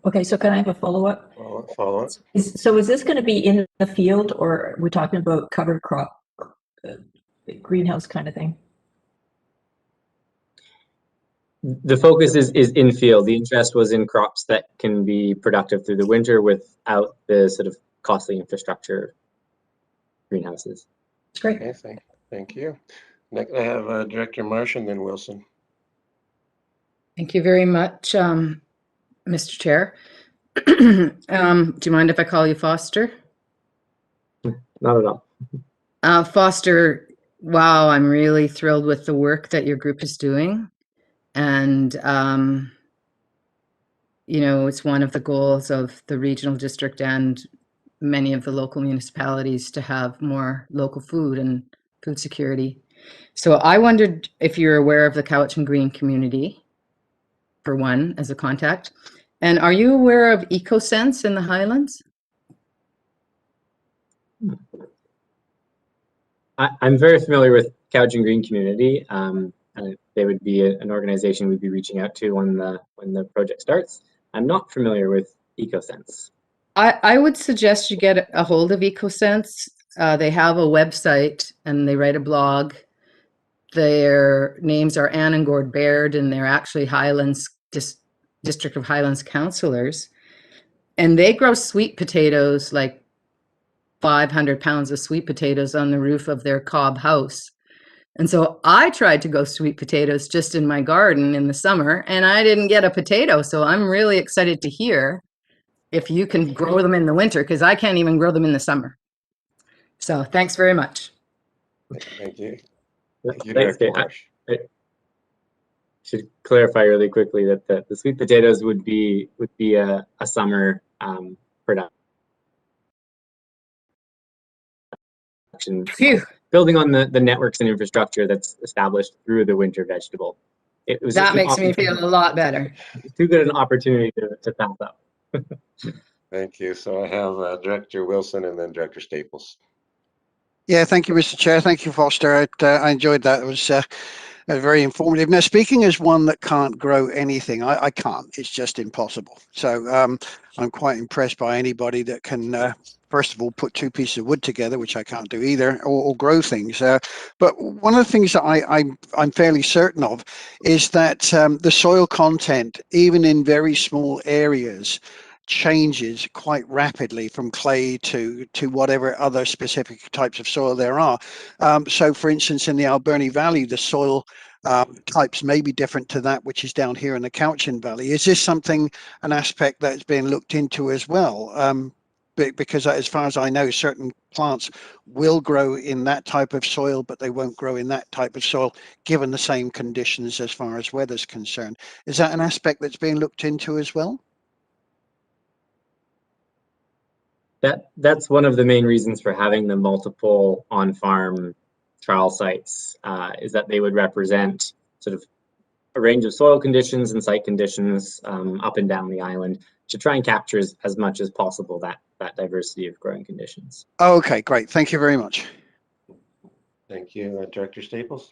K: Okay, so can I have a follow-up?
B: Follow-up.
K: So is this going to be in the field, or we're talking about covered crop, greenhouse kind of thing?
O: The focus is in field. The interest was in crops that can be productive through the winter without the sort of costly infrastructure greenhouses.
K: Great.
B: Okay, thank you. Next, I have Director Marsh and then Wilson.
G: Thank you very much, Mr. Chair. Do you mind if I call you Foster?
O: Not at all.
G: Foster, wow, I'm really thrilled with the work that your group is doing. And, you know, it's one of the goals of the regional district and many of the local municipalities to have more local food and food security. So I wondered if you're aware of the Cowichan Green community, for one, as a contact. And are you aware of EcoSense in the Highlands?
O: I'm very familiar with Cowichan Green community. They would be an organization we'd be reaching out to when the project starts. I'm not familiar with EcoSense.
G: I would suggest you get a hold of EcoSense. They have a website and they write a blog. Their names are Ann and Gord Baird, and they're actually Highlands District of Highlands councillors. And they grow sweet potatoes, like 500 pounds of sweet potatoes on the roof of their cob house. And so I tried to grow sweet potatoes just in my garden in the summer, and I didn't get a potato. So I'm really excited to hear if you can grow them in the winter, because I can't even grow them in the summer. So thanks very much.
B: Thank you.
O: Thank you, Director Marsh. I should clarify really quickly that the sweet potatoes would be a summer production.
G: Phew.
O: Building on the networks and infrastructure that's established through the winter vegetable.
G: That makes me feel a lot better.
O: Too good an opportunity to pass up.
B: Thank you. So I have Director Wilson and then Director Staples.
H: Yeah, thank you, Mr. Chair. Thank you, Foster. I enjoyed that. It was very informative. Now, speaking as one that can't grow anything, I can't. It's just impossible. So I'm quite impressed by anybody that can, first of all, put two pieces of wood together, which I can't do either, or grow things. But one of the things that I'm fairly certain of is that the soil content, even in very small areas, changes quite rapidly from clay to whatever other specific types of soil there are. So for instance, in the Alberni Valley, the soil types may be different to that which is down here in the Cowichan Valley. Is this an aspect that's being looked into as well? Because as far as I know, certain plants will grow in that type of soil, but they won't grow in that type of soil given the same conditions as far as weather's concerned. Is that an aspect that's being looked into as well?
O: That's one of the main reasons for having the multiple on-farm trial sites, is that they would represent sort of a range of soil conditions and site conditions up and down the island to try and capture as much as possible that diversity of growing conditions.
H: Okay, great. Thank you very much.
B: Thank you. Director Staples?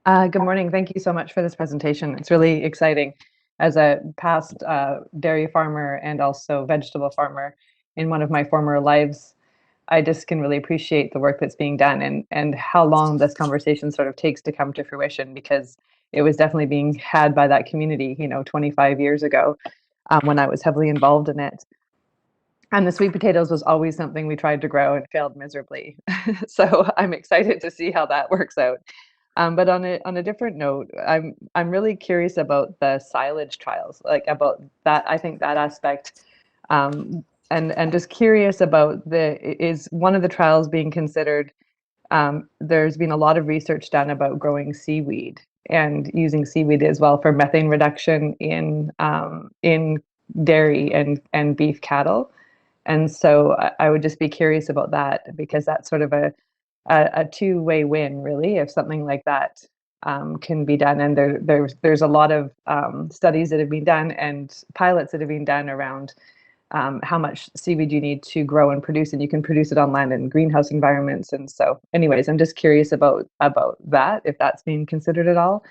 Q: Good morning. Thank you so much for this presentation. It's really exciting. As a past dairy farmer and also vegetable farmer in one of my former lives, I just can really appreciate the work that's being done and how long this conversation sort of takes to come to fruition, because it was definitely being had by that community, 25 years ago when I was heavily involved in it. And the sweet potatoes was always something we tried to grow and failed miserably. So I'm excited to see how that works out. But on a different note, I'm really curious about the silage trials, like about that. I think that aspect, and just curious about is one of the trials being considered. There's been a lot of research done about growing seaweed and using seaweed as well for methane reduction in dairy and beef cattle. And so I would just be curious about that, because that's sort of a two-way win, really, if something like that can be done. And there's a lot of studies that have been done and pilots that have been done around how much seaweed you need to grow and produce, and you can produce it on land in greenhouse environments. And so, anyways, I'm just curious about that, if that's being considered at all,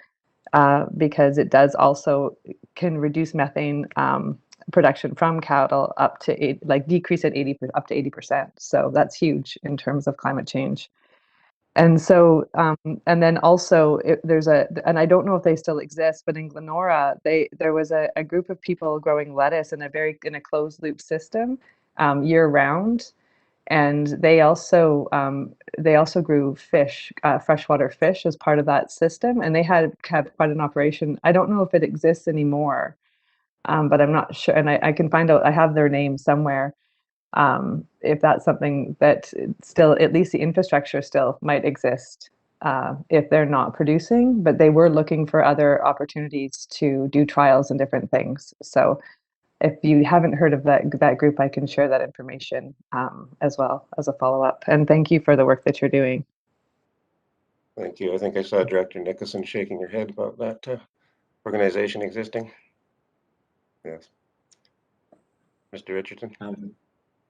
Q: because it does also can reduce methane production from cattle up to decrease at 80 up to 80%. So that's huge in terms of climate change. And so, and then also and I don't know if they still exist, but in Glenora, there was a group of people growing lettuce in a closed loop system year round. And they also grew fish, freshwater fish as part of that system. And they had quite an operation. I don't know if it exists anymore, but I'm not sure. And I can find out, I have their name somewhere. If that's something that still, at least the infrastructure still might exist if they're not producing, but they were looking for other opportunities to do trials and different things. So if you haven't heard of that group, I can share that information as well as a follow-up. And thank you for the work that you're doing.
B: Thank you. I think I saw Director Nicholson shaking her head about that organization existing. Yes. Mr. Richardson?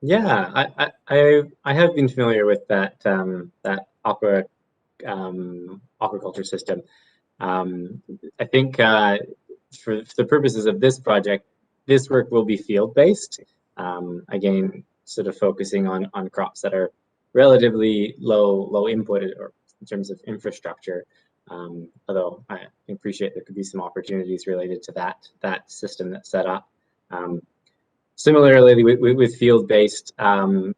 O: Yeah, I have been familiar with that aquaculture system. I think for the purposes of this project, this work will be field-based. Again, sort of focusing on crops that are relatively low input or in terms of infrastructure. Although I appreciate there could be some opportunities related to that system that's set up. Similarly, with field-based,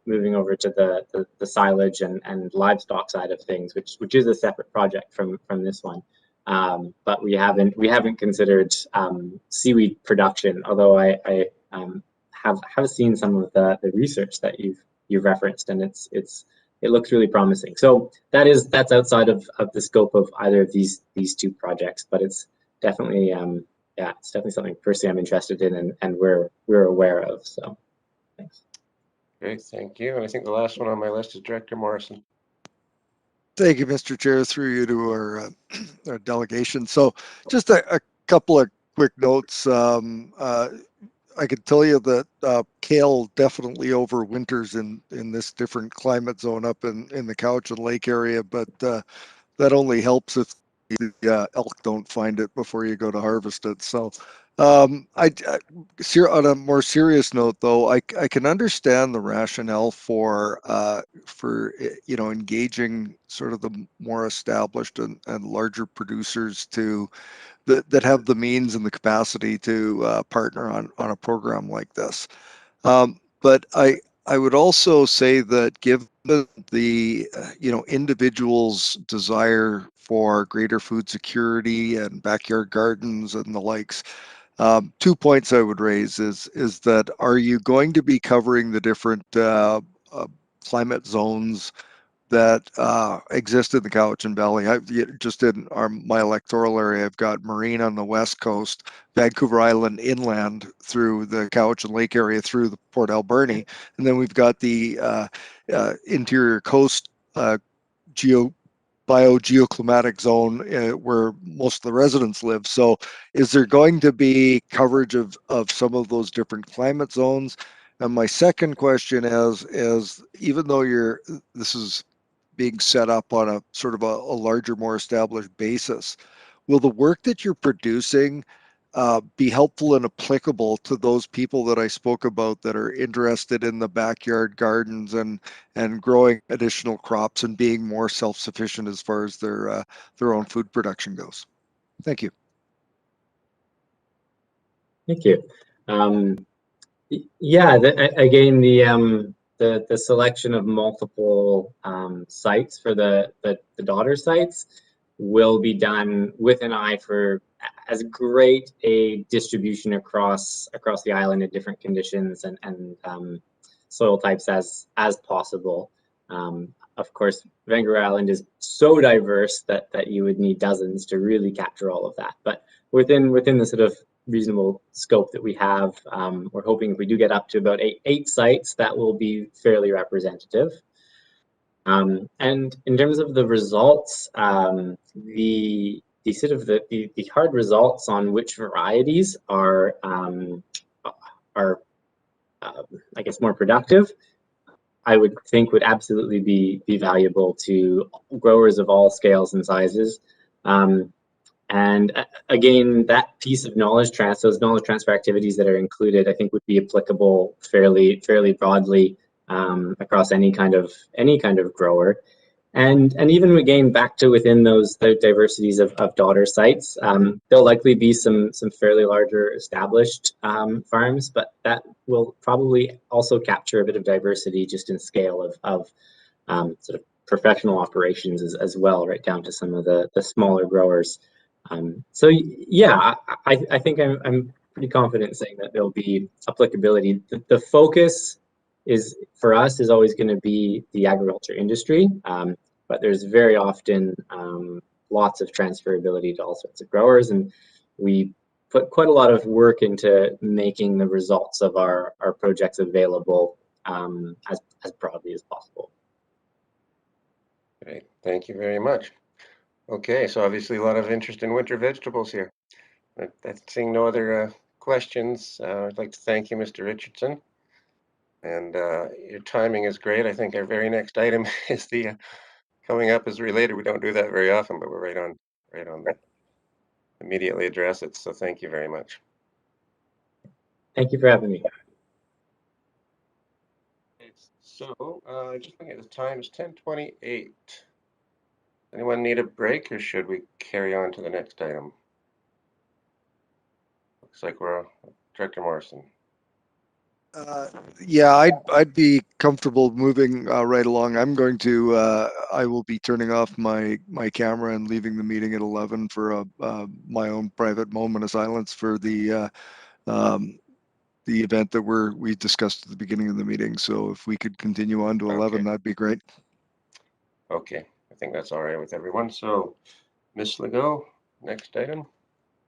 O: moving over to the silage and livestock side of things, which is a separate project from this one, but we haven't considered seaweed production. Although I have seen some of the research that you've referenced, and it looks really promising. So that's outside of the scope of either of these two projects, but it's definitely. Yeah, it's definitely something personally I'm interested in and we're aware of. So thanks.
B: Great, thank you. And I think the last one on my list is Director Morrison.
E: Thank you, Mr. Chair, through you to our delegation. So just a couple of quick notes. I could tell you that kale definitely overwinters in this different climate zone up in the Cowichan Lake area, but that only helps if the elk don't find it before you go to harvest it. So on a more serious note, though, I can understand the rationale for engaging sort of the more established and larger producers that have the means and the capacity to partner on a program like this. But I would also say that given the individuals' desire for greater food security and backyard gardens and the likes, 2 points I would raise is that are you going to be covering the different climate zones that exist in the Cowichan Valley? Just in my electoral area, I've got Marine on the west coast, Vancouver Island inland through the Cowichan Lake area through the Port Alberni, and then we've got the interior coast biogeoclimatic zone where most of the residents live. So is there going to be coverage of some of those different climate zones? And my second question is even though this is being set up on a sort of a larger, more established basis, will the work that you're producing be helpful and applicable to those people that I spoke about that are interested in the backyard gardens and growing additional crops and being more self-sufficient as far as their own food production goes? Thank you.
O: Thank you. Yeah, again, the selection of multiple sites for the daughter sites will be done with an eye for as great a distribution across the island in different conditions and soil types as possible. Of course, Vancouver Island is so diverse that you would need dozens to really capture all of that. But within the sort of reasonable scope that we have, we're hoping if we do get up to about eight sites, that will be fairly representative. And in terms of the results, the sort of the hard results on which varieties are I guess more productive, I would think would absolutely be valuable to growers of all scales and sizes. And again, that piece of knowledge transfer, those knowledge transfer activities that are included, I think would be applicable fairly broadly across any kind of grower. And even again, back to within those diversities of daughter sites, there'll likely be some fairly larger established farms, but that will probably also capture a bit of diversity just in scale of sort of professional operations as well, right down to some of the smaller growers. So yeah, I think I'm pretty confident saying that there'll be applicability. The focus for us is always going to be the agriculture industry, but there's very often lots of transferability to all sorts of growers, and we put quite a lot of work into making the results of our projects available as broadly as possible.
B: Great, thank you very much. Okay, so obviously a lot of interest in winter vegetables here. Seeing no other questions, I'd like to thank you, Mr. Richardson. And your timing is great. I think our very next item is coming up is related. We don't do that very often, but we're right on that. Immediately address it. So thank you very much.
O: Thank you for having me.
B: So just looking at the time, it's 10:28. Anyone need a break, or should we carry on to the next item? Looks like we're Director Morrison.
E: Yeah, I'd be comfortable moving right along. I'm going to I will be turning off my camera and leaving the meeting at 11 for my own private moment of silence for the event that we discussed at the beginning of the meeting. So if we could continue on to 11, okay, that'd be great.
B: Okay, I think that's all right with everyone. So Ms. Legault, next item.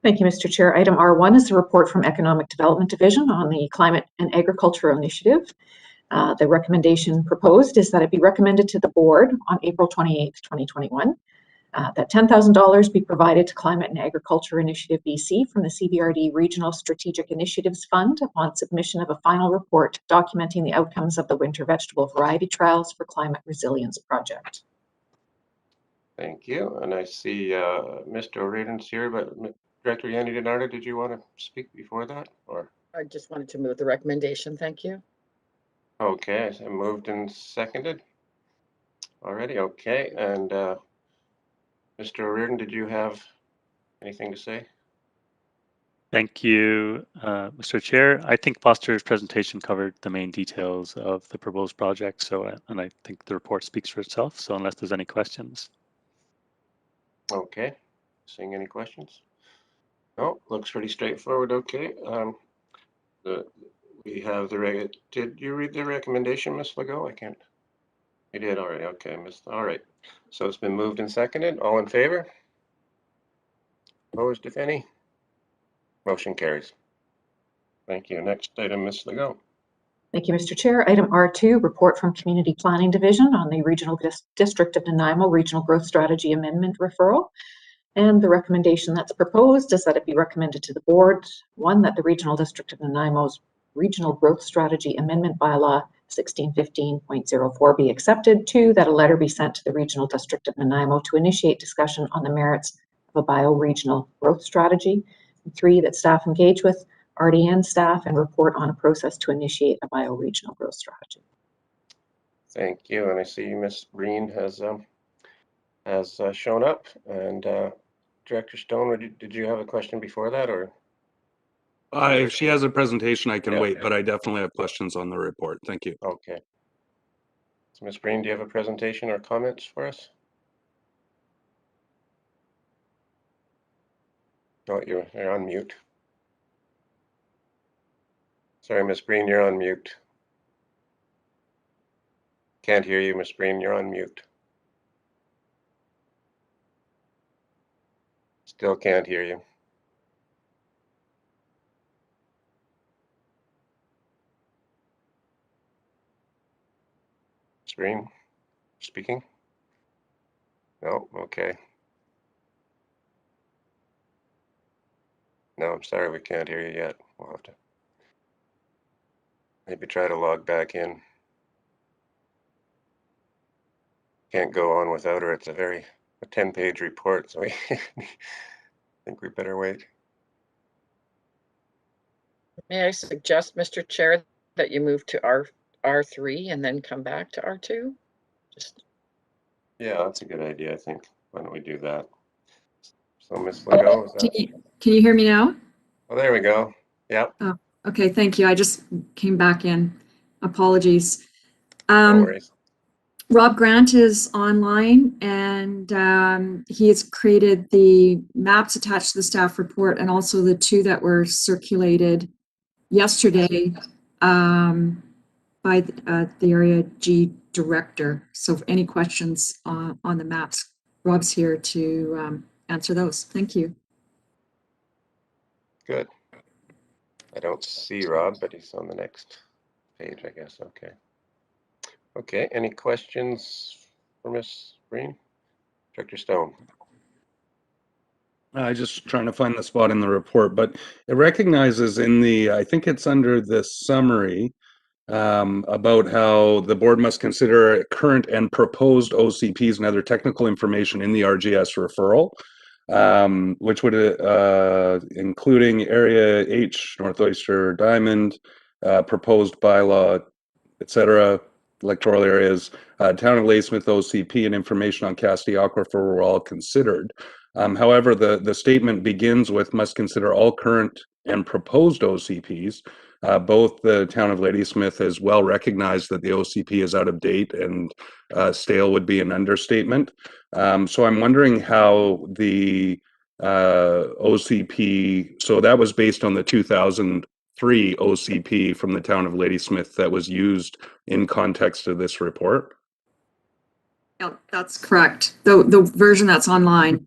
A: Thank you, Mr. Chair. Item R1 is a report from Economic Development Division on the Climate and Agriculture Initiative. The recommendation proposed is that it be recommended to the board on April 28th, 2021, that $10,000 be provided to Climate and Agriculture Initiative BC from the CBRD Regional Strategic Initiatives Fund upon submission of a final report documenting the outcomes of the winter vegetable variety trials for climate resilience project.
B: Thank you. And I see Mr. O'Riordan's here, but Director Yanni Denardo, did you want to speak before that, or?
J: I just wanted to move the recommendation. Thank you.
B: Okay, so moved and seconded already. Okay, and Mr. O'Riordan, did you have anything to say?
R: Thank you, Mr. Chair. I think Foster's presentation covered the main details of the proposed project, so and I think the report speaks for itself. So unless there's any questions.
B: Okay, seeing any questions? No, looks pretty straightforward. Okay, we have the did you read the recommendation, Ms. Legault? I can't. You did already. Okay, Miss. All right. So it's been moved and seconded. All in favor? Opposed, if any? Motion carries. Thank you. Next item, Ms. Legault.
A: Thank you, Mr. Chair. Item R2, report from Community Planning Division on the Regional District of Nanaimo Regional Growth Strategy Amendment referral. And the recommendation that's proposed is that it be recommended to the board, one, that the Regional District of Nanaimo's Regional Growth Strategy Amendment Bylaw 1615.04 be accepted. Two, that a letter be sent to the Regional District of Nanaimo to initiate discussion on the merits of a bioregional growth strategy. And three, that staff engage with RDN staff and report on a process to initiate a bioregional growth strategy.
B: Thank you. And I see Ms. Breen has shown up. And Director Stone, did you have a question before that, or?
D: If she has a presentation, I can wait, but I definitely have questions on the report. Thank you.
B: Okay. So Ms. Breen, do you have a presentation or comments for us? Oh, you're on mute. Sorry, Ms. Breen, you're on mute. Can't hear you, Ms. Breen, you're on mute. Still can't hear you. Ms. Breen, speaking? No, okay. No, I'm sorry, we can't hear you yet. We'll have to maybe try to log back in. Can't go on without her. It's a 10-page report, so I think we better wait.
J: May I suggest, Mr. Chair, that you move to R3 and then come back to R2?
B: Yeah, that's a good idea, I think. Why don't we do that? So Ms. Legault, is that?
S: Can you hear me now?
B: Oh, there we go. Yep.
S: Oh, okay, thank you. I just came back in. Apologies.
B: No worries.
S: Rob Grant is online, and he has created the maps attached to the staff report and also the two that were circulated yesterday by the Area G director. So if any questions on the maps, Rob's here to answer those. Thank you.
B: Good. I don't see Rob, but he's on the next page, I guess. Okay. Okay, any questions for Ms. Breen? Director Stone.
D: I just trying to find the spot in the report, but it recognizes in the, I think it's under the summary, about how the board must consider current and proposed OCPs and other technical information in the RGS referral, which would including Area H, North Oyster Diamond, proposed bylaw, etc., electoral areas, Town of Ladysmith OCP, and information on Cassidy Aquifer were all considered. However, the statement begins with must consider all current and proposed OCPs. Both the Town of Ladysmith has well recognized that the OCP is out of date, and stale would be an understatement. So I'm wondering how the OCP, so that was based on the 2003 OCP from the Town of Ladysmith that was used in context of this report?
S: Yeah, that's correct. The version that's online.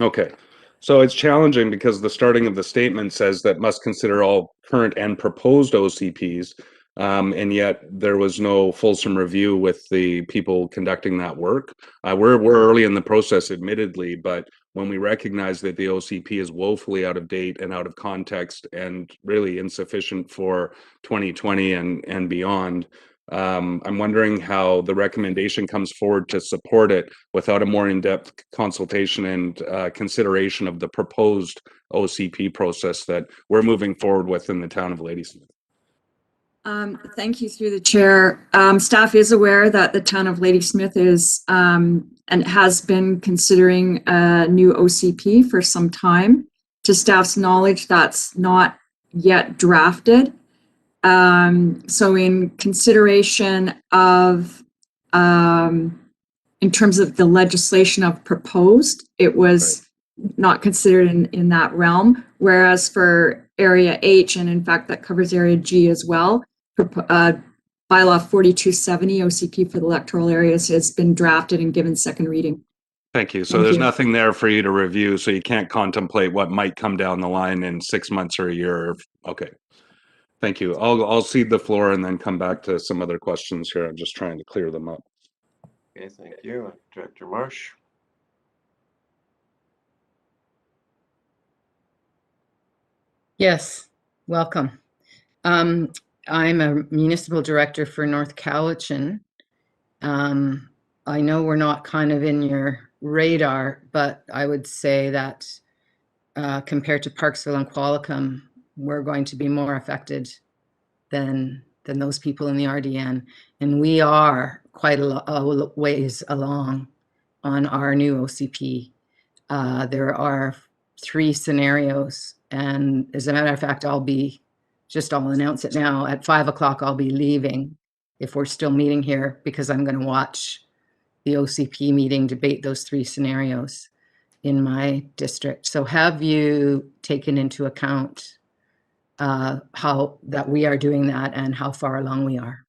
D: Okay, so it's challenging because the starting of the statement says that must consider all current and proposed OCPs, and yet there was no fulsome review with the people conducting that work. We're early in the process, admittedly, but when we recognize that the OCP is woefully out of date and out of context and really insufficient for 2020 and beyond, I'm wondering how the recommendation comes forward to support it without a more in-depth consultation and consideration of the proposed OCP process that we're moving forward with in the Town of Ladysmith.
S: Thank you through the chair. Staff is aware that the Town of Ladysmith is and has been considering a new OCP for some time. To staff's knowledge, that's not yet drafted. So in consideration of, in terms of the legislation of proposed, it was not considered in that realm. Whereas for Area H, and in fact that covers Area G as well, bylaw 4270 OCP for the electoral areas has been drafted and given second reading.
D: Thank you. So there's nothing there for you to review, so you can't contemplate what might come down the line in 6 months or a year. Okay. Thank you. I'll cede the floor and then come back to some other questions here. I'm just trying to clear them up.
B: Okay, thank you. Director Marsh.
G: Yes, welcome. I'm a municipal director for North Cowichan. I know we're not kind of in your radar, but I would say that compared to Parksville and Qualicum, we're going to be more affected than those people in the RDN. And we are quite a ways along on our new OCP. There are 3 scenarios. And as a matter of fact, I'll announce it now. At 5 o'clock, I'll be leaving if we're still meeting here, because I'm going to watch the OCP meeting debate those 3 scenarios in my district. So have you taken into account how that we are doing that and how far along we are?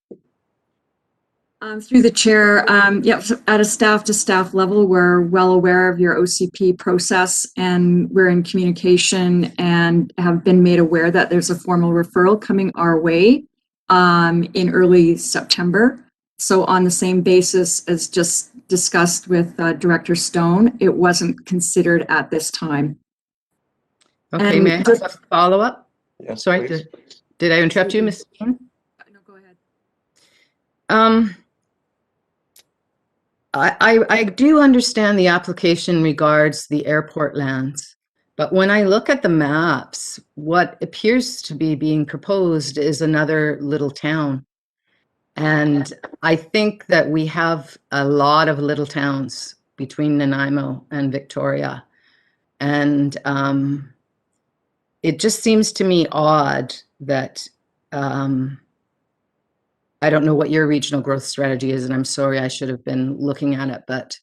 S: Through the chair, yep, so at a staff to staff level, we're well aware of your OCP process, and we're in communication and have been made aware that there's a formal referral coming our way in early September. So on the same basis as just discussed with Director Stone, it wasn't considered at this time.
G: Okay,
S: And
G: may I have a follow-up?
B: Yes,
G: sorry,
B: please.
G: did I interrupt you, Ms. Stone?
S: No, go ahead.
G: I do understand the application regards the airport lands, but when I look at the maps, what appears to be being proposed is another little town. And I think that we have a lot of little towns between Nanaimo and Victoria. And it just seems to me odd that I don't know what your regional growth strategy is, and I'm sorry, I should have been looking at it, but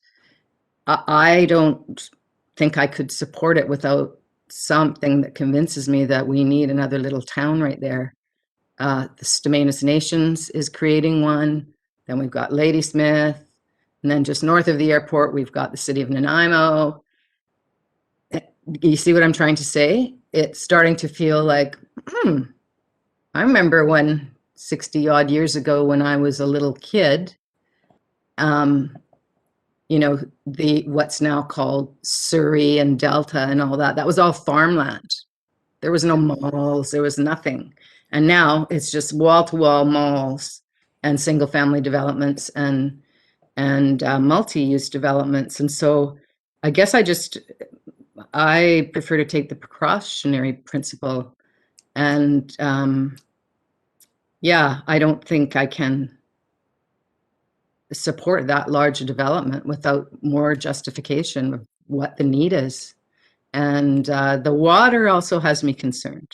G: I don't think I could support it without something that convinces me that we need another little town right there. The Stamainus Nations is creating one. Then we've got Ladysmith. And then just north of the airport, we've got the city of Nanaimo. You see what I'm trying to say? It's starting to feel like, I remember when 60 odd years ago when I was a little kid, you know, what's now called Surrey and Delta and all that, that was all farmland. There was no malls, there was nothing. And now it's just wall-to-wall malls and single-family developments and multi-use developments. And so I guess I prefer to take the precautionary principle. And yeah, I don't think I can support that large development without more justification of what the need is. And the water also has me concerned.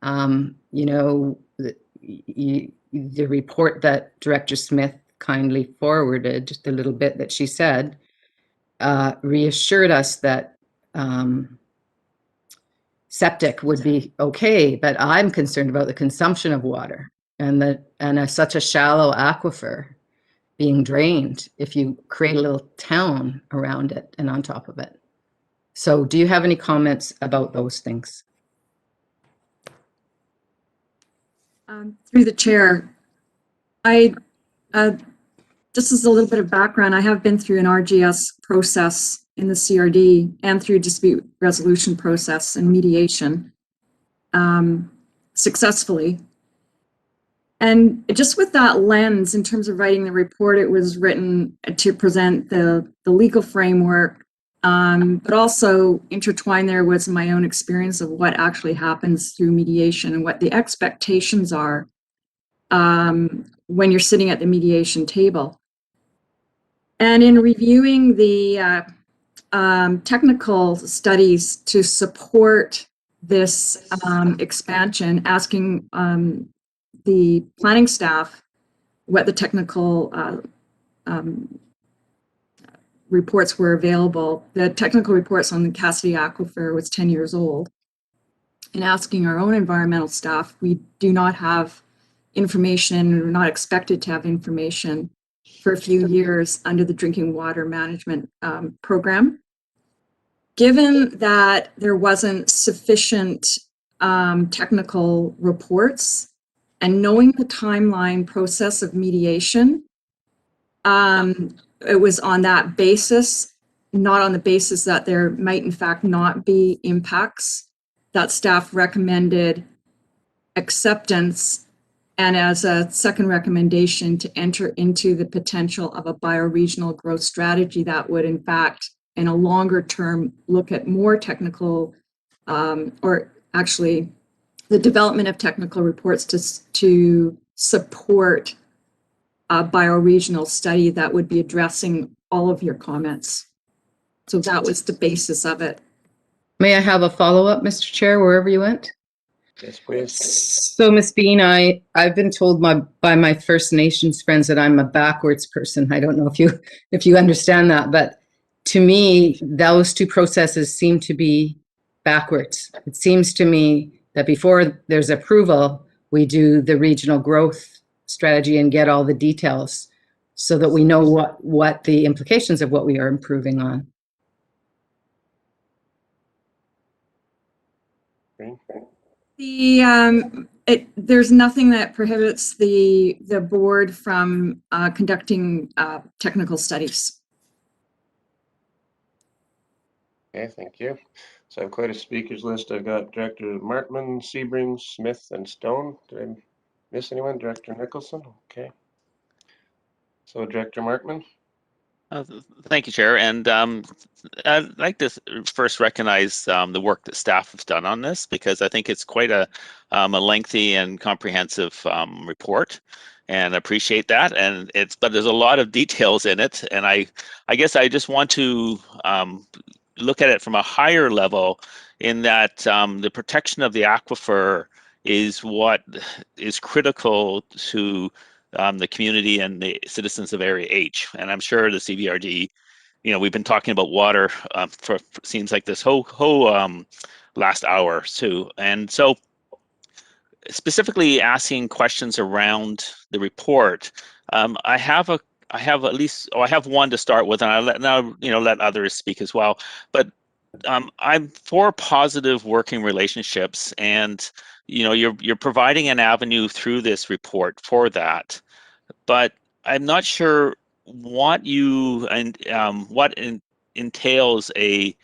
G: You know, the report that Director Smith kindly forwarded, the little bit that she said, reassured us that septic would be okay, but I'm concerned about the consumption of water and such a shallow aquifer being drained if you create a little town around it and on top of it. So do you have any comments about those things?
S: Through the chair, just as a little bit of background, I have been through an RGS process in the CRD and through dispute resolution process and mediation successfully. And just with that lens, in terms of writing the report, it was written to present the legal framework, but also intertwined there was my own experience of what actually happens through mediation and what the expectations are when you're sitting at the mediation table. And in reviewing the technical studies to support this expansion, asking the planning staff what the technical reports were available. The technical reports on the Cassidy Aquifer was 10 years old. And asking our own environmental staff, we do not have information, we're not expected to have information for a few years under the drinking water management program. Given that there wasn't sufficient technical reports and knowing the timeline process of mediation, it was on that basis, not on the basis that there might in fact not be impacts, that staff recommended acceptance, and as a second recommendation to enter into the potential of a bioregional growth strategy that would in fact in a longer term look at more technical or actually the development of technical reports to support a bioregional study that would be addressing all of your comments. So that was the basis of it.
G: May I have a follow-up, Mr. Chair, wherever you went?
B: Yes, please.
G: So, Ms. Bean, I've been told by my First Nations friends that I'm a backwards person. I don't know if you understand that, but to me, those two processes seem to be backwards. It seems to me that before there's approval, we do the regional growth strategy and get all the details so that we know what the implications of what we are improving on.
S: There's nothing that prohibits the board from conducting technical studies.
B: Okay, thank you. So I have quite a speakers list. I've got Director Martman, Sebring, Smith, and Stone. Did I miss anyone? Director Nicholson? Okay. So Director Martman.
C: Thank you, Chair. And I'd like to first recognize the work that staff has done on this, because I think it's quite a lengthy and comprehensive report, and appreciate that. And but there's a lot of details in it, and I guess I just want to look at it from a higher level, in that the protection of the aquifer is what is critical to the community and the citizens of Area H. And I'm sure the CBRD, we've been talking about water for seems like this whole last hour too. And so specifically asking questions around the report, I have one to start with, and I'll let others speak as well. But I'm for positive working relationships, and you're providing an avenue through this report for that. But I'm not sure what entails a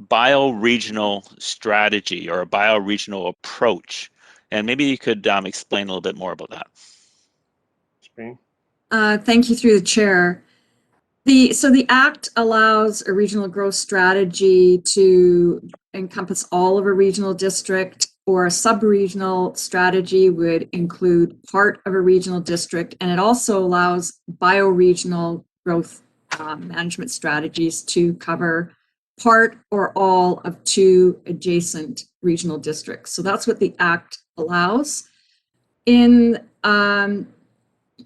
C: bioregional strategy or a bioregional approach, and maybe you could explain a little bit more about that.
S: Thank you through the chair. So the Act allows a regional growth strategy to encompass all of a regional district, or a sub-regional strategy would include part of a regional district, and it also allows bioregional growth management strategies to cover part or all of 2 adjacent regional districts. So that's what the Act allows.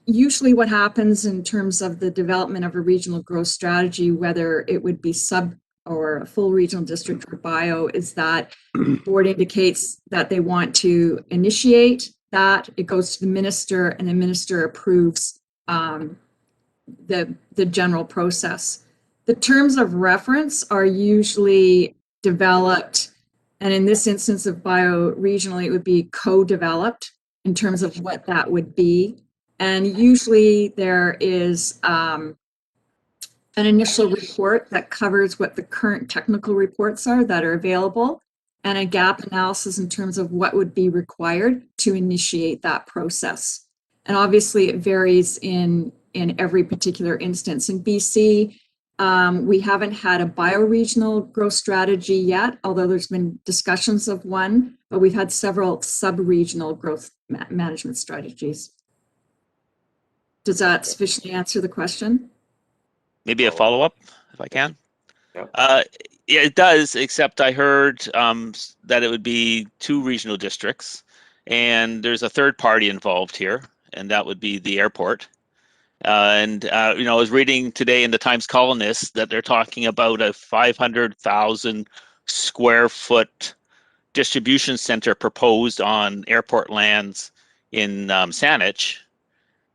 S: Usually what happens in terms of the development of a regional growth strategy, whether it would be sub or a full regional district or bio, is that the board indicates that they want to initiate that. It goes to the minister, and the minister approves the general process. The terms of reference are usually developed, and in this instance of bioregionally, it would be co-developed in terms of what that would be. And usually there is an initial report that covers what the current technical reports are that are available, and a gap analysis in terms of what would be required to initiate that process. And obviously it varies in every particular instance. In BC, we haven't had a bioregional growth strategy yet, although there's been discussions of one, but we've had several sub-regional growth management strategies. Does that sufficiently answer the question?
C: Maybe a follow-up, if I can.
B: Yep.
C: Yeah, it does, except I heard that it would be 2 regional districts, and there's a third party involved here, and that would be the airport. I was reading today in the Times Colonist that they're talking about a 500,000 square foot distribution center proposed on airport lands in Saanich.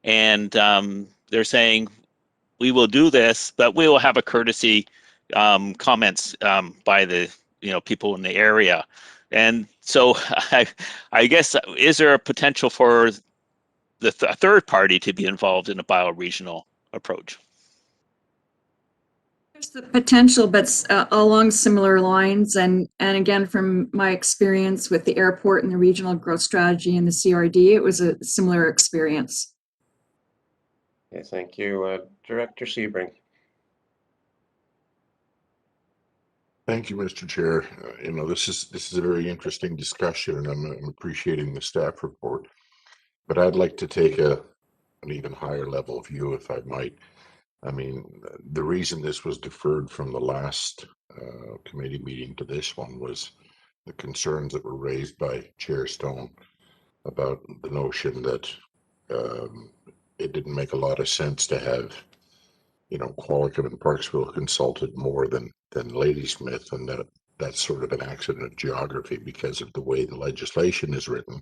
C: And they're saying, we will do this, but we will have a courtesy comments by the people in the area. And so I guess, is there a potential for the third party to be involved in a bioregional approach?
S: There's the potential, but along similar lines, and again, from my experience with the airport and the regional growth strategy and the CRD, it was a similar experience.
B: Okay, thank you. Director Sebring.
T: Thank you, Mr. Chair. This is a very interesting discussion, and I'm appreciating the staff report. But I'd like to take an even higher level view, if I might. I mean, the reason this was deferred from the last committee meeting to this one was the concerns that were raised by Chair Stone about the notion that it didn't make a lot of sense to have, Qualicum and Parksville consulted more than Ladysmith, and that's sort of an accident of geography because of the way the legislation is written.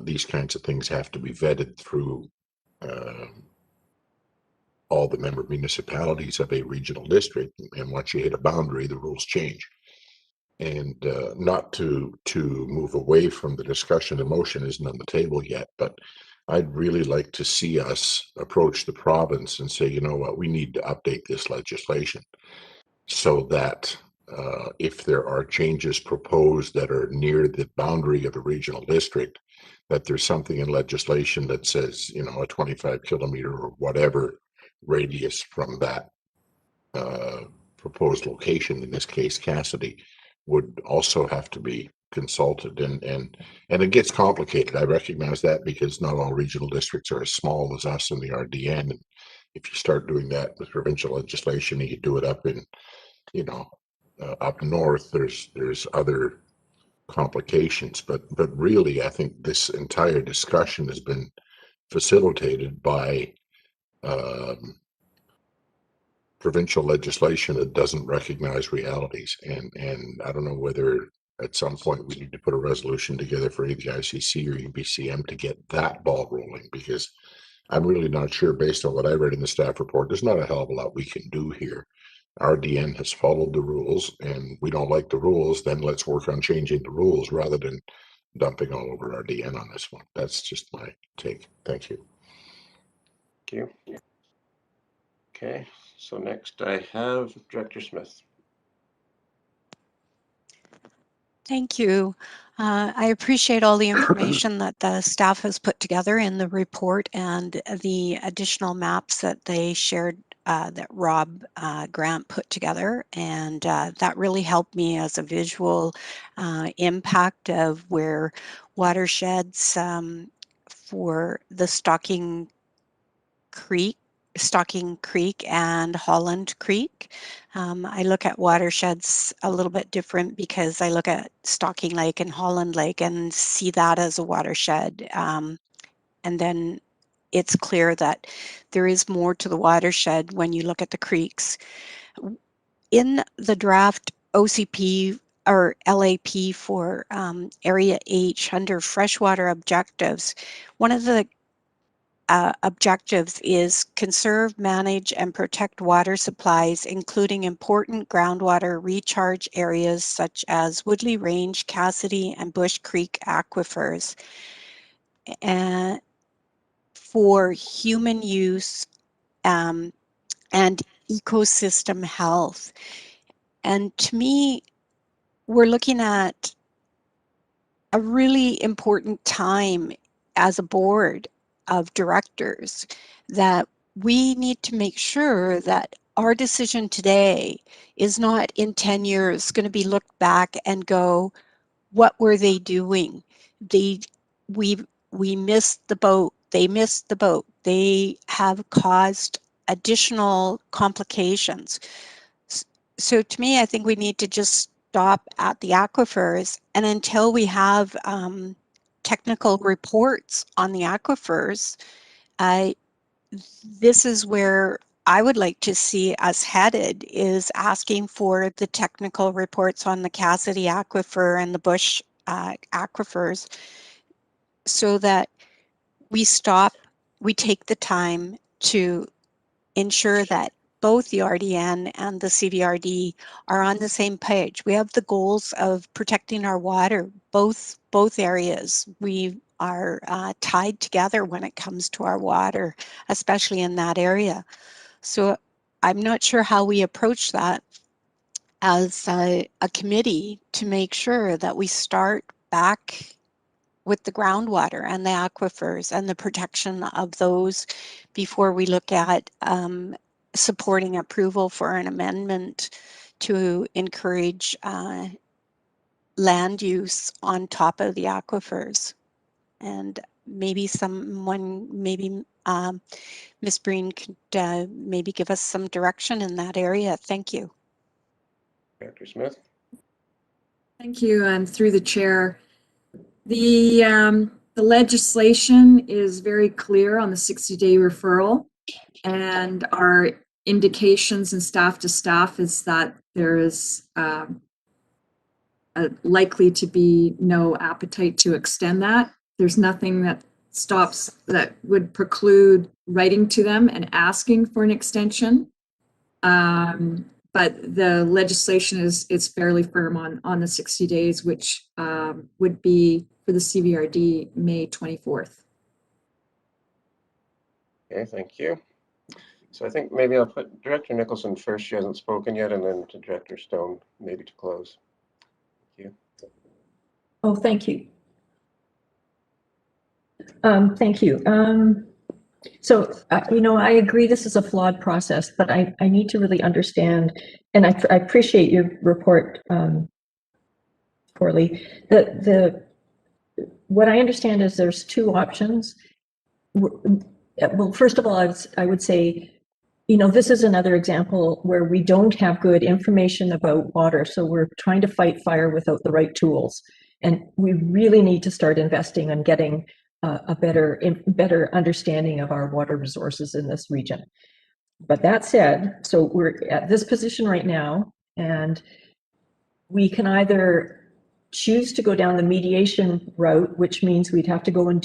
T: These kinds of things have to be vetted through all the member municipalities of a regional district, and once you hit a boundary, the rules change. And not to move away from the discussion, the motion isn't on the table yet, but I'd really like to see us approach the province and say, you know what, we need to update this legislation so that if there are changes proposed that are near the boundary of a regional district, that there's something in legislation that says, a 25 kilometer or whatever radius from that proposed location, in this case Cassidy, would also have to be consulted, and it gets complicated. I recognize that, because not all regional districts are as small as us in the RDN, and if you start doing that with provincial legislation and you do it up in up north, there's other complications, but really I think this entire discussion has been facilitated by provincial legislation that doesn't recognize realities, and I don't know whether at some point we need to put a resolution together for either ICC or UBCM to get that ball rolling, because I'm really not sure, based on what I read in the staff report, there's not a hell of a lot we can do here. RDN has followed the rules, and we don't like the rules, then let's work on changing the rules rather than dumping all over RDN on this one. That's just my take. Thank you.
B: Thank you. Okay, so next I have Director Smith.
P: Thank you. I appreciate all the information that the staff has put together in the report and the additional maps that they shared, that Rob Grant put together, and that really helped me as a visual impact of where watersheds for the Stocking Creek and Holland Creek. I look at watersheds a little bit different because I look at Stocking Lake and Holland Lake and see that as a watershed. And then it's clear that there is more to the watershed when you look at the creeks. In the draft OCP or LAP for Area H under freshwater objectives, one of the objectives is conserve, manage, and protect water supplies, including important groundwater recharge areas such as Woodley Range, Cassidy, and Bush Creek aquifers, and for human use and ecosystem health. And to me, we're looking at a really important time as a board of directors that we need to make sure that our decision today is not in 10 years going to be looked back and go, what were they doing? We missed the boat. They missed the boat. They have caused additional complications. So to me, I think we need to just stop at the aquifers, and until we have technical reports on the aquifers, this is where I would like to see us headed, is asking for the technical reports on the Cassidy aquifer and the Bush aquifers, so that we take the time to ensure that both the RDN and the CVRD are on the same page. We have the goals of protecting our water, both areas. We are tied together when it comes to our water, especially in that area. So I'm not sure how we approach that as a committee to make sure that we start back with the groundwater and the aquifers and the protection of those before we look at supporting approval for an amendment to encourage land use on top of the aquifers. And maybe Ms. Breen could maybe give us some direction in that area. Thank you.
B: Dr. Smith.
S: Thank you, and through the chair. The legislation is very clear on the 60-day referral, and our indications and staff to staff is that there is likely to be no appetite to extend that. There's nothing that would preclude writing to them and asking for an extension. But the legislation is fairly firm on the 60 days, which would be for the CVRD May 24th.
B: Okay, thank you. So I think maybe I'll put Director Nicholson first. She hasn't spoken yet, and then to Director Stone, maybe to close. Thank you.
K: Oh, thank you. Thank you. So, I agree this is a flawed process, but I need to really understand, and I appreciate your report, Corley. What I understand is there's two options. Well, first of all, I would say, this is another example where we don't have good information about water, so we're trying to fight fire without the right tools. And we really need to start investing in getting a better understanding of our water resources in this region. But that said, so we're at this position right now, and we can either choose to go down the mediation route, which means we'd have to go and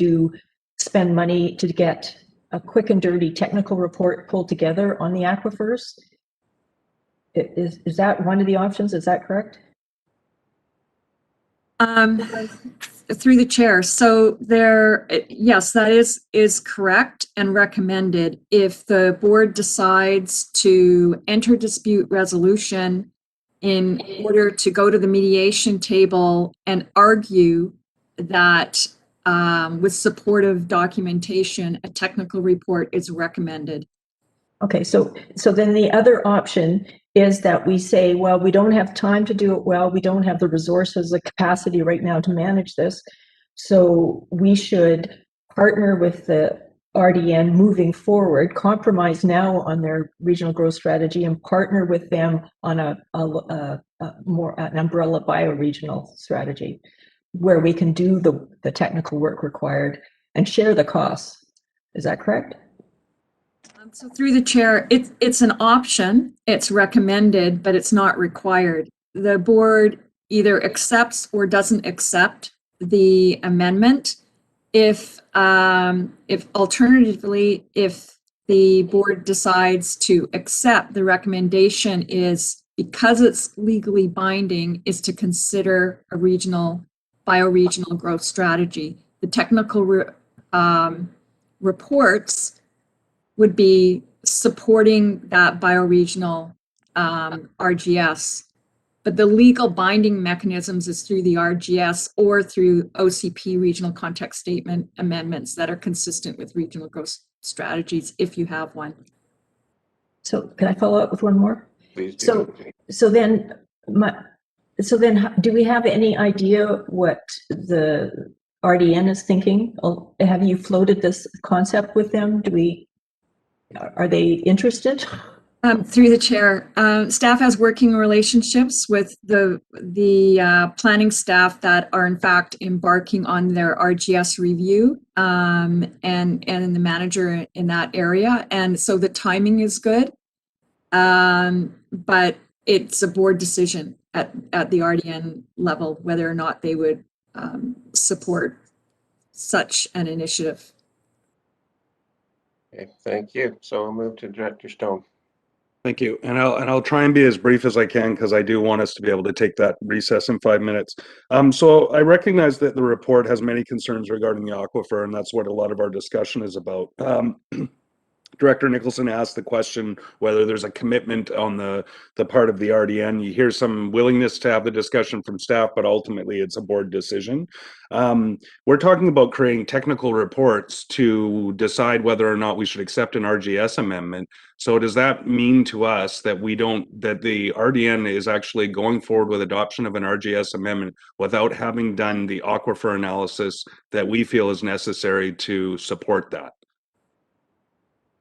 K: spend money to get a quick and dirty technical report pulled together on the aquifers. Is that one of the options? Is that correct?
S: Through the chair. So yes, that is correct and recommended. If the board decides to enter dispute resolution in order to go to the mediation table and argue that with supportive documentation, a technical report is recommended.
K: Okay, so then the other option is that we say, well, we don't have time to do it well, we don't have the resources, the capacity right now to manage this, so we should partner with the RDN moving forward, compromise now on their regional growth strategy, and partner with them on an umbrella bioregional strategy, where we can do the technical work required and share the costs. Is that correct?
S: So through the chair, it's an option, it's recommended, but it's not required. The board either accepts or doesn't accept the amendment. If alternatively, if the board decides to accept, the recommendation is, because it's legally binding, is to consider a bioregional growth strategy. The technical reports would be supporting that bioregional RGS. But the legal binding mechanisms is through the RGS or through OCP regional context statement amendments that are consistent with regional growth strategies, if you have one.
K: So can I follow up with one more?
B: Please do.
K: So then do we have any idea what the RDN is thinking? Have you floated this concept with them? Are they interested?
S: Through the chair, staff has working relationships with the planning staff that are in fact embarking on their RGS review, and the manager in that area, and so the timing is good, but it's a board decision at the RDN level whether or not they would support such an initiative.
B: Okay, thank you. So we'll move to Director Stone.
D: Thank you. And I'll try and be as brief as I can because I do want us to be able to take that recess in 5 minutes. So I recognize that the report has many concerns regarding the aquifer, and that's what a lot of our discussion is about. Director Nicholson asked the question whether there's a commitment on the part of the RDN. You hear some willingness to have the discussion from staff, but ultimately it's a board decision. We're talking about creating technical reports to decide whether or not we should accept an RGS amendment. So does that mean to us that that the RDN is actually going forward with adoption of an RGS amendment without having done the aquifer analysis that we feel is necessary to support that?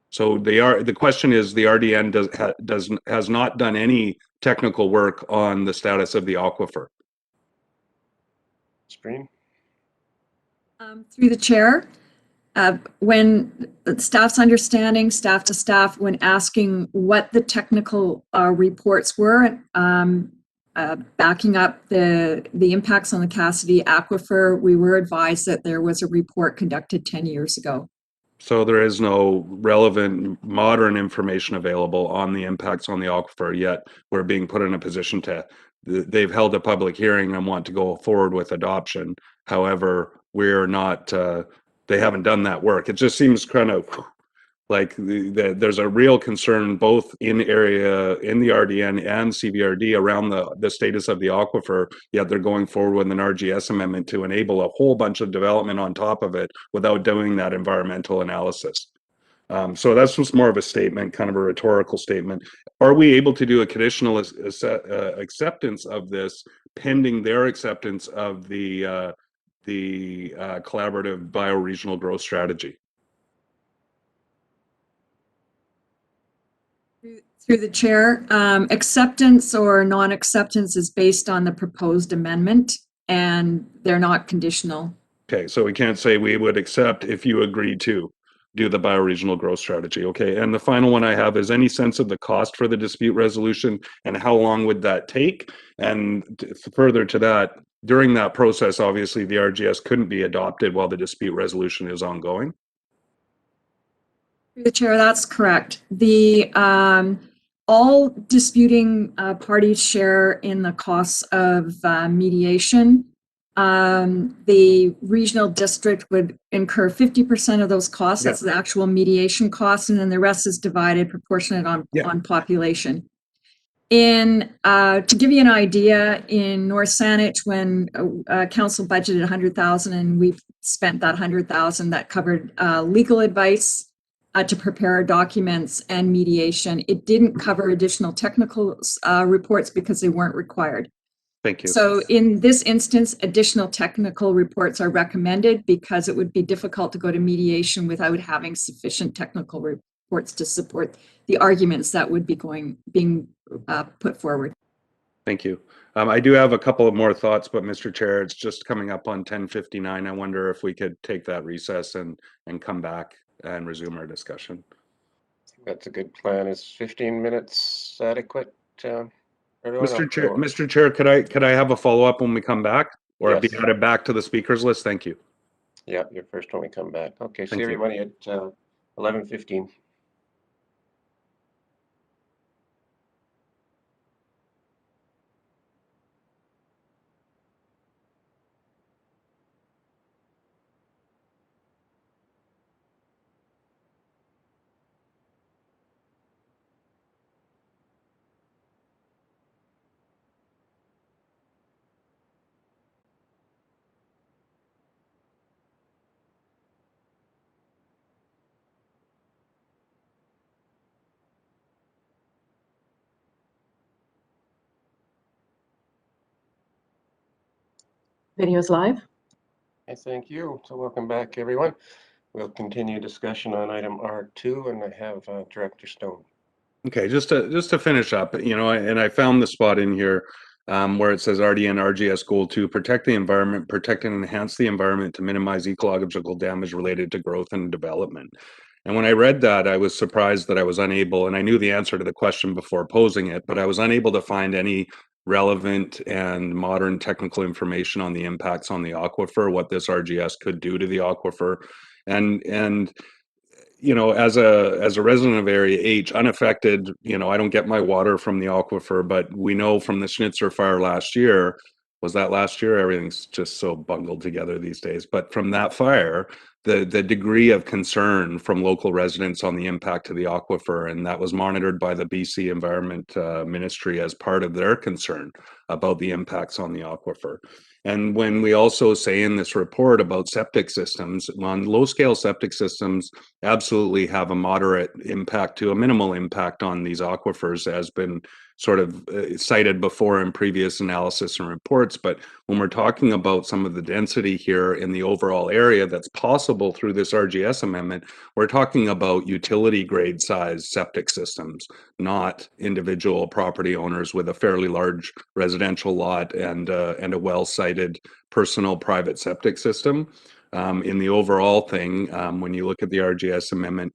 D: So the question is, the RDN has not done any technical work on the status of the aquifer.
B: Screen.
S: Through the chair, when staff's understanding, staff to staff, when asking what the technical reports were, backing up the impacts on the Cassidy aquifer, we were advised that there was a report conducted 10 years ago.
D: So there is no relevant modern information available on the impacts on the aquifer, yet we're being put in a position they've held a public hearing and want to go forward with adoption. However, we're not, they haven't done that work. It just seems kind of like there's a real concern both in the RDN and CVRD around the status of the aquifer, yet they're going forward with an RGS amendment to enable a whole bunch of development on top of it without doing that environmental analysis. So that's just more of a statement, kind of a rhetorical statement. Are we able to do a conditional acceptance of this pending their acceptance of the collaborative bioregional growth strategy?
S: Through the chair, acceptance or non-acceptance is based on the proposed amendment, and they're not conditional.
D: Okay, so we can't say we would accept if you agree to do the bioregional growth strategy. Okay, and the final one I have is any sense of the cost for the dispute resolution and how long would that take? And further to that, during that process, obviously the RGS couldn't be adopted while the dispute resolution is ongoing.
S: Through the chair, that's correct. The all disputing parties share in the costs of mediation. The regional district would incur 50% of those costs. That's the actual mediation costs, and then the rest is divided proportionate on population. To give you an idea, in North Saanich, when council budgeted $100,000 and we've spent that $100,000, that covered legal advice to prepare our documents and mediation. It didn't cover additional technical reports because they weren't required.
D: Thank you.
S: So in this instance, additional technical reports are recommended because it would be difficult to go to mediation without having sufficient technical reports to support the arguments that would be being put forward.
D: Thank you. I do have a couple of more thoughts, but Mr. Chair, it's just coming up on 10:59. I wonder if we could take that recess and come back and resume our discussion.
B: That's a good plan. Is 15 minutes adequate?
D: Mr. Chair, could I have a follow-up when we come back, or be added back to the speakers list? Thank you.
B: Yeah, you're first when we come back. Okay, see
D: Thank you.
B: everybody at 11:15.
A: Video's live.
B: Thank you. So welcome back, everyone. We'll continue discussion on item R2, and I have Director Stone.
D: Okay, just to finish up, and I found the spot in here where it says RDN RGS Goal 2, protect the environment, protect and enhance the environment to minimize ecological damage related to growth and development. And when I read that, I was surprised that I was unable, and I knew the answer to the question before posing it, but I was unable to find any relevant and modern technical information on the impacts on the aquifer, what this RGS could do to the aquifer. And you know, as a resident of Area H, unaffected, you know, I don't get my water from the aquifer, but we know from the Schnitzer fire last year, was that last year? Everything's just so bungled together these days. But from that fire, the degree of concern from local residents on the impact to the aquifer, and that was monitored by the BC Environment Ministry as part of their concern about the impacts on the aquifer. And when we also say in this report about septic systems, on low-scale septic systems absolutely have a moderate impact to a minimal impact on these aquifers, as been sort of cited before in previous analysis and reports. But when we're talking about some of the density here in the overall area that's possible through this RGS amendment, we're talking about utility grade size septic systems, not individual property owners with a fairly large residential lot and a well-sited personal private septic system. In the overall thing, when you look at the RGS amendment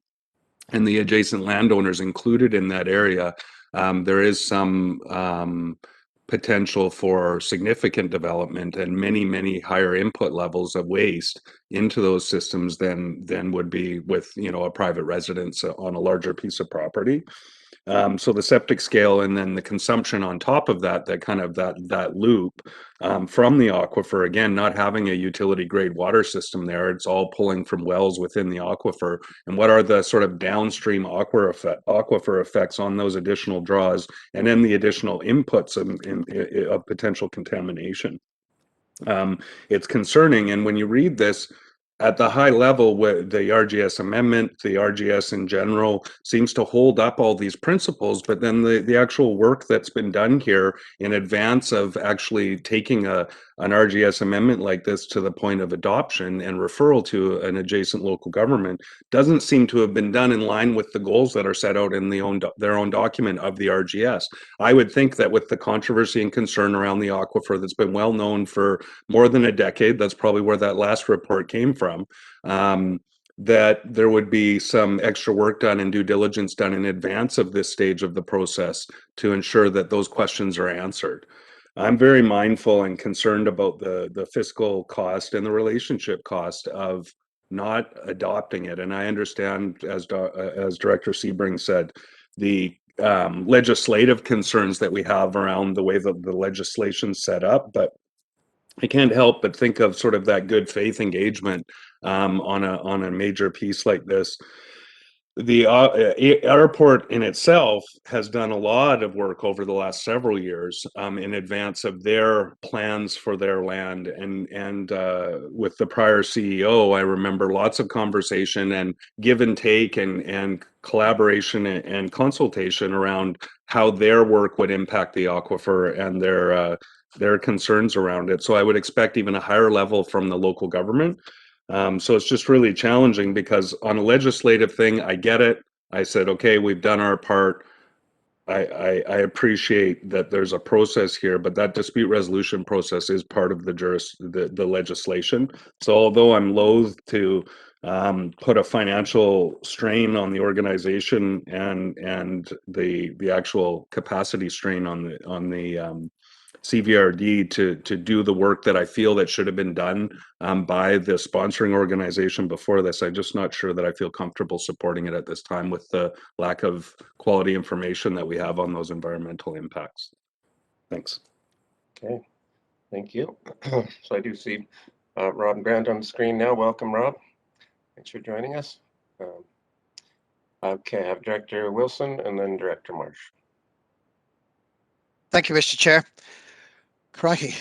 D: and the adjacent landowners included in that area, there is some potential for significant development and many higher input levels of waste into those systems than would be with, you know, a private residence on a larger piece of property. So the septic scale and then the consumption on top of that, that loop from the aquifer, again, not having a utility grade water system there, it's all pulling from wells within the aquifer. And what are the sort of downstream aquifer effects on those additional draws and then the additional inputs of potential contamination? It's concerning. And when you read this, at the high level, where the RGS amendment, the RGS in general seems to hold up all these principles, but then the actual work that's been done here in advance of actually taking an RGS amendment like this to the point of adoption and referral to an adjacent local government doesn't seem to have been done in line with the goals that are set out in their own document of the RGS. I would think that with the controversy and concern around the aquifer that's been well known for more than a decade, that's probably where that last report came from, that there would be some extra work done and due diligence done in advance of this stage of the process to ensure that those questions are answered. I'm very mindful and concerned about the fiscal cost and the relationship cost of not adopting it. And I understand, as Director Sebring said, the legislative concerns that we have around the way that the legislation's set up, but I can't help but think of sort of that good faith engagement on a major piece like this. The airport in itself has done a lot of work over the last several years in advance of their plans for their land, and with the prior CEO, I remember lots of conversation and give and take and collaboration and consultation around how their work would impact the aquifer and their concerns around it. So I would expect even a higher level from the local government. So it's just really challenging because on a legislative thing, I get it. I said, okay, we've done our part. I appreciate that there's a process here, but that dispute resolution process is part of the legislation. So although I'm loath to put a financial strain on the organization and the actual capacity strain on the CVRD to do the work that I feel that should have been done by the sponsoring organization before this, I'm just not sure that I feel comfortable supporting it at this time with the lack of quality information that we have on those environmental impacts. Thanks.
B: Okay, thank you. So I do see Rob Grant on the screen now. Welcome, Rob. Thanks for joining us. Okay, I have Director Wilson and then Director Marsh.
H: Thank you, Mr. Chair. Crikey,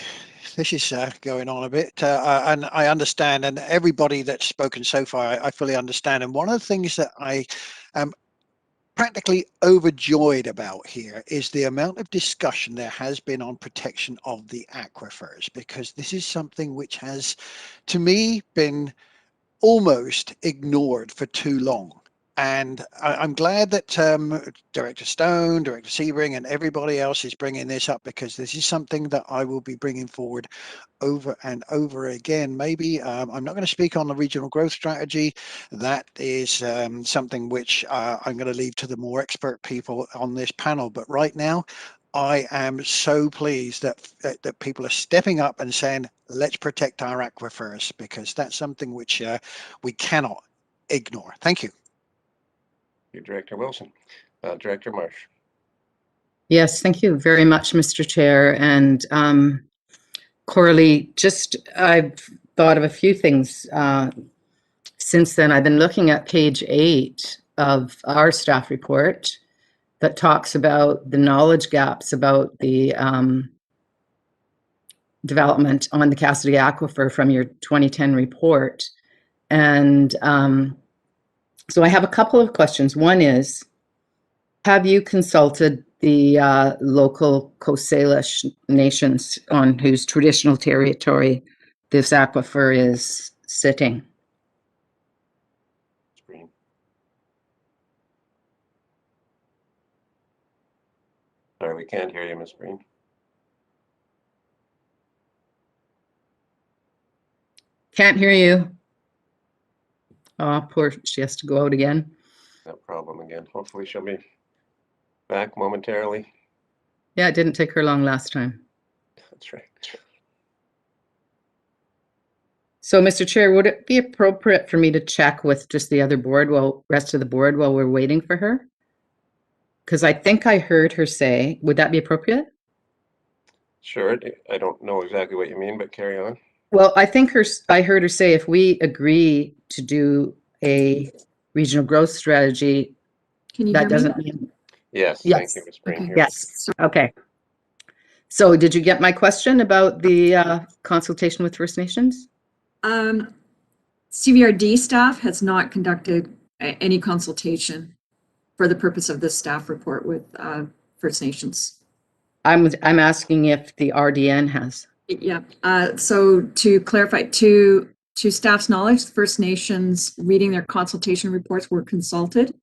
H: this is going on a bit, and I understand, and everybody that's spoken so far, I fully understand. And one of the things that I am practically overjoyed about here is the amount of discussion there has been on protection of the aquifers, because this is something which has, to me, been almost ignored for too long. And I'm glad that Director Stone, Director Sebring, and everybody else is bringing this up, because this is something that I will be bringing forward over and over again. Maybe I'm not going to speak on the regional growth strategy. That is something which I'm going to leave to the more expert people on this panel. But right now, I am so pleased that people are stepping up and saying, let's protect our aquifers, because that's something which we cannot ignore. Thank you.
B: you, Director Wilson. Director Marsh.
G: Yes, thank you very much, Mr. Chair. And Coralie, I've thought of a few things since then. I've been looking at page 8 of our staff report that talks about the knowledge gaps about the development on the Cassidy Aquifer from your 2010 report. And so I have a couple of questions. One is, have you consulted the local Coast Salish nations on whose traditional territory this aquifer is sitting?
B: Screen. Sorry, we can't hear you, Ms. Green.
G: Can't hear you. Oh, poor, she has to go out again.
B: No problem again. Hopefully she'll be back momentarily.
G: Yeah, it didn't take her long last time.
B: That's right.
G: So, Mr. Chair, would it be appropriate for me to check with just the other board, rest of the board, while we're waiting for her? Because I think I heard her say, would that be appropriate?
B: Sure. I don't know exactly what you mean, but carry on.
G: Well, I heard her say if we agree to do a regional growth strategy,
S: Can you
G: that
S: hear
G: doesn't
S: me?
G: mean.
B: Yes,
G: Yes.
B: thank you, Ms. Green.
S: Okay.
G: Yes. Okay. So did you get my question about the consultation with First Nations?
S: CVRD staff has not conducted any consultation for the purpose of this staff report with First Nations.
G: I'm asking if the RDN has.
S: Yeah. So to clarify, to staff's knowledge, the First Nations reading their consultation reports were consulted.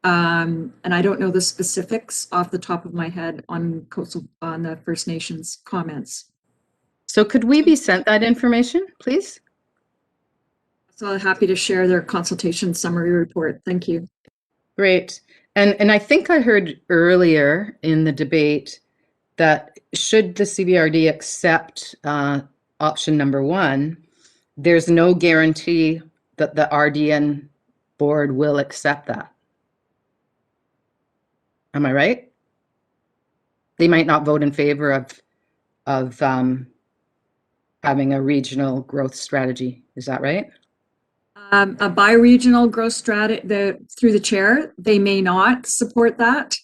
S: And I don't know the specifics off the top of my head on the First Nations comments.
G: So could we be sent that information, please?
S: So I'm happy to share their consultation summary report. Thank you.
G: Great. And I think I heard earlier in the debate that should the CVRD accept option number 1, there's no guarantee that the RDN board will accept that. Am I right? They might not vote in favor of having a regional growth strategy. Is that right?
S: A bi-regional growth strategy through the chair, they may not support that.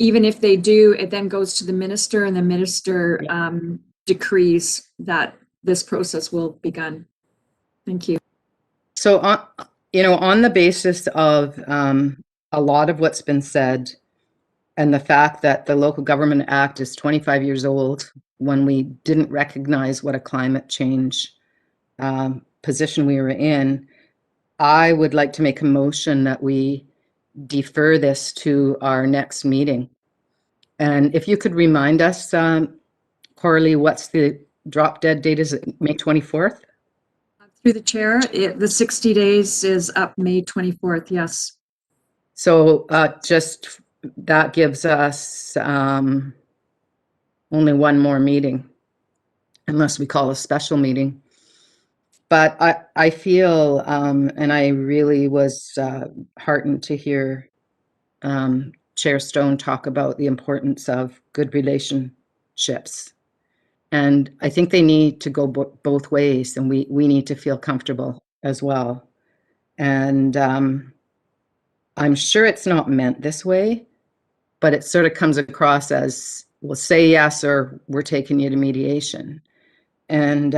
S: Even if they do, it then goes to the minister, and the minister decrees that this process will begin. Thank you.
G: So, on the basis of a lot of what's been said, and the fact that the Local Government Act is 25 years old, when we didn't recognize what a climate change position we were in, I would like to make a motion that we defer this to our next meeting. And if you could remind us, Coralie, what's the drop dead date? Is it May 24th?
S: Through the chair, the 60 days is up May 24th, yes.
G: So just that gives us only one more meeting, unless we call a special meeting. But I feel, and I really was heartened to hear Chair Stone talk about the importance of good relationships. And I think they need to go both ways, and we need to feel comfortable as well. And I'm sure it's not meant this way, but it sort of comes across as, we'll say yes, or we're taking you to mediation. And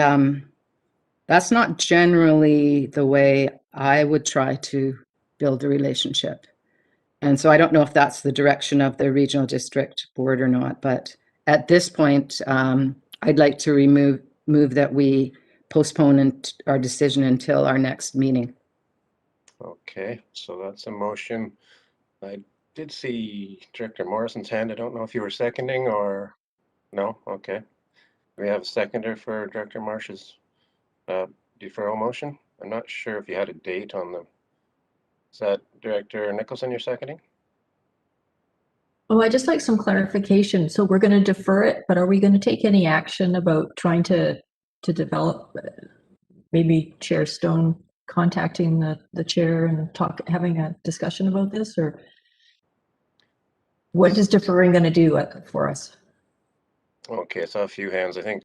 G: that's not generally the way I would try to build a relationship. And so I don't know if that's the direction of the regional district board or not, but at this point, I'd like to move that we postpone our decision until our next meeting.
B: Okay, so that's a motion. I did see Director Morrison's hand. I don't know if you were seconding or no. Okay. We have a seconder for Director Marsh's deferral motion. I'm not sure if you had a date on the. Is that Director Nicholson you're seconding?
K: Oh, I'd just like some clarification. So we're going to defer it, but are we going to take any action about trying to develop? Maybe Chair Stone contacting the chair and having a discussion about this, or what is deferring going to do for us?
B: Okay, I saw a few hands. I think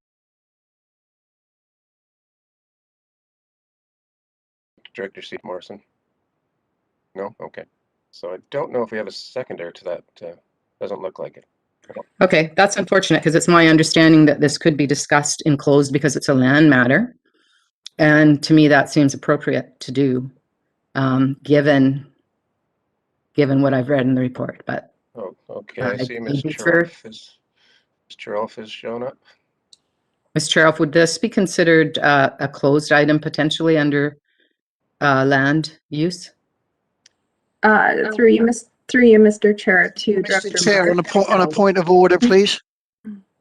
B: Director Steve Morrison. No? Okay. So I don't know if we have a seconder to that. Doesn't look like it.
G: Okay, that's unfortunate because it's my understanding that this could be discussed in closed because it's a land matter. And to me, that seems appropriate to do, given what I've read in the report. But
B: Oh, okay. I see Ms.
G: defer.
B: Charolf has shown up.
G: Ms. Charolf, would this be considered a closed item potentially under land use?
U: Through you, Mr. Chair, to Director
H: Mr. Chair,
U: Morrison.
H: on a point of order, please.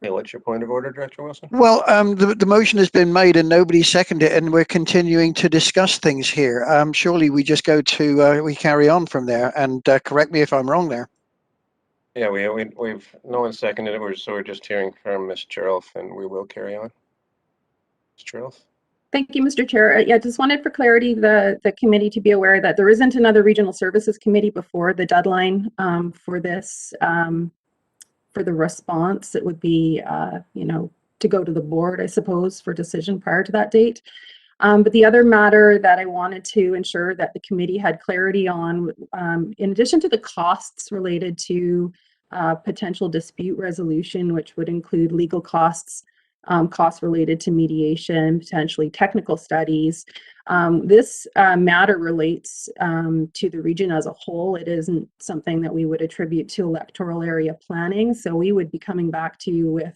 B: Hey, what's your point of order, Director Wilson?
H: Well, the motion has been made and nobody seconded it, and we're continuing to discuss things here. Surely we just go to we carry on from there, and correct me if I'm wrong there.
B: Yeah, we've no one seconded it. So we're just hearing from Ms. Charolf, and we will carry on. Ms. Charolf?
U: Thank you, Mr. Chair. Yeah, just wanted for clarity the committee to be aware that there isn't another regional services committee before the deadline for this, for the response. It would be, to go to the board, I suppose, for decision prior to that date. But the other matter that I wanted to ensure that the committee had clarity on, in addition to the costs related to potential dispute resolution, which would include legal costs, costs related to mediation, potentially technical studies. This matter relates to the region as a whole. It isn't something that we would attribute to electoral area planning. So we would be coming back to you with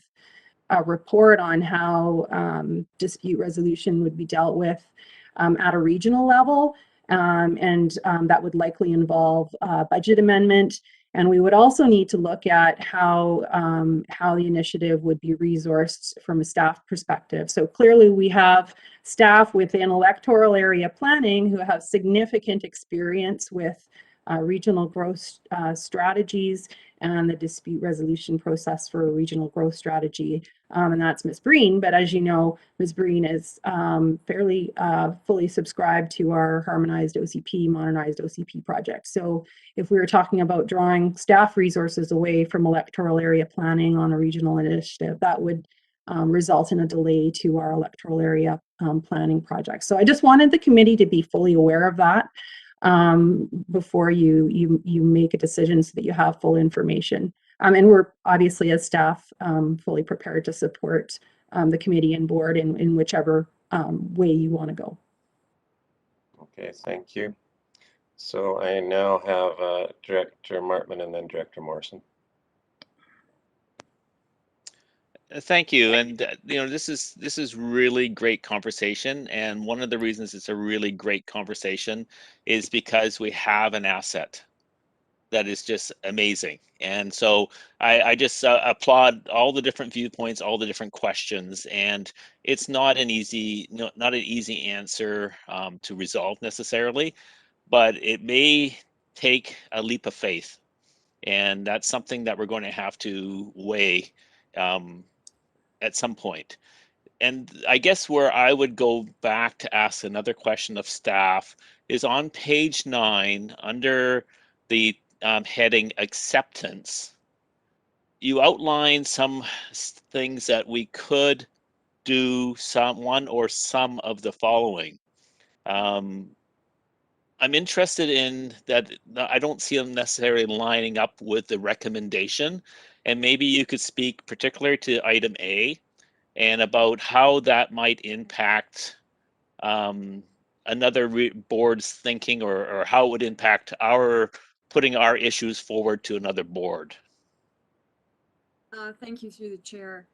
U: a report on how dispute resolution would be dealt with at a regional level. And that would likely involve budget amendment. And we would also need to look at how the initiative would be resourced from a staff perspective. So clearly we have staff within electoral area planning who have significant experience with regional growth strategies and the dispute resolution process for a regional growth strategy. And that's Ms. Breen. But as you know, Ms. Breen is fairly fully subscribed to our harmonized OCP, modernized OCP project. So if we were talking about drawing staff resources away from electoral area planning on a regional initiative, that would result in a delay to our electoral area planning project. So I just wanted the committee to be fully aware of that before you make a decision so that you have full information. And we're obviously as staff fully prepared to support the committee and board in whichever way you want to go.
B: Okay, thank you. So I now have Director Martman and then Director Morrison.
C: Thank you. And this is really great conversation. And one of the reasons it's a really great conversation is because we have an asset that is just amazing. And so I just applaud all the different viewpoints, all the different questions. And it's not an easy answer to resolve necessarily, but it may take a leap of faith. And that's something that we're going to have to weigh at some point. And I guess where I would go back to ask another question of staff is on page 9 under the heading acceptance. You outline some things that we could do, one or some of the following. I'm interested in that. I don't see them necessarily lining up with the recommendation, and maybe you could speak particularly to item A and about how that might impact another board's thinking, or how it would impact putting our issues forward to another board.
S: Thank you through the chair,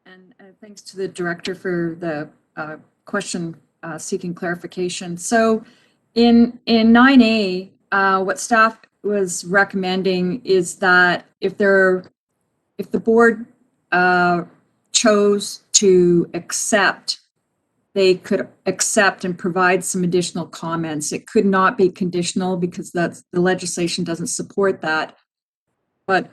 S: and thanks to the director for the question seeking clarification. So in 9A, what staff was recommending is that if the board chose to accept, they could accept and provide some additional comments. It could not be conditional because the legislation doesn't support that. But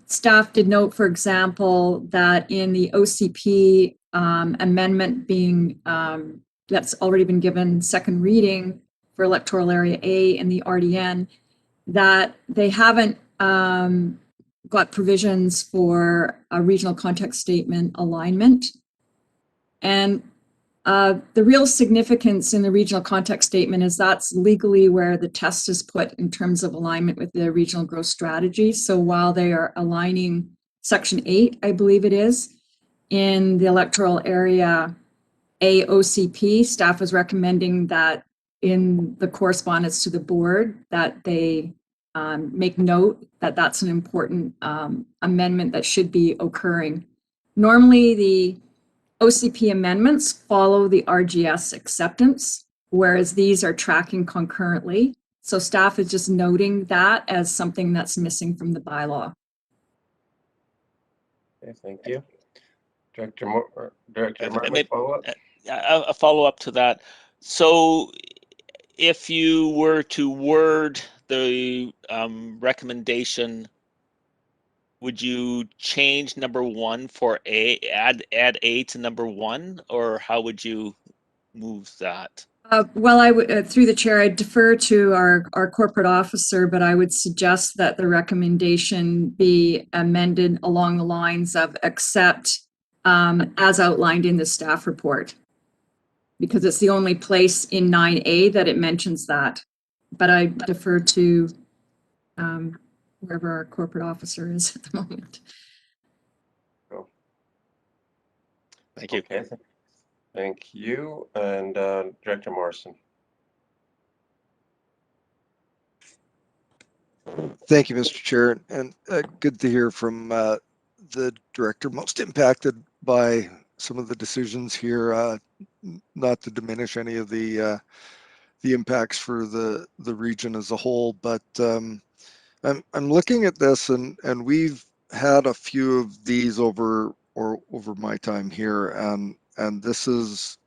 S: staff did note, for example, that in the OCP amendment being that's already been given second reading for electoral area A in the RDN, that they haven't got provisions for a regional context statement alignment. And the real significance in the regional context statement is that's legally where the test is put in terms of alignment with the regional growth strategy. So while they are aligning section 8, I believe it is, in the electoral area AOCP, staff is recommending that in the correspondence to the board that they make note that that's an important amendment that should be occurring. Normally, the OCP amendments follow the RGS acceptance, whereas these are tracking concurrently. So staff is just noting that as something that's missing from the bylaw.
B: Okay, thank you. Director Martin, follow-up?
C: A follow-up to that. So if you were to word the recommendation, would you change number 1 for A, add A to number 1, or how would you move that?
S: Well, I would, through the chair, I'd defer to our corporate officer, but I would suggest that the recommendation be amended along the lines of accept as outlined in the staff report, because it's the only place in 9A that it mentions that. But I defer to wherever our corporate officer is at the moment.
B: Cool.
C: Thank you.
B: Okay. Thank you. And Director Morrison.
E: Thank you, Mr. Chair, and good to hear from the director most impacted by some of the decisions here, not to diminish any of the impacts for the region as a whole, but I'm looking at this, and we've had a few of these over my time here, and this is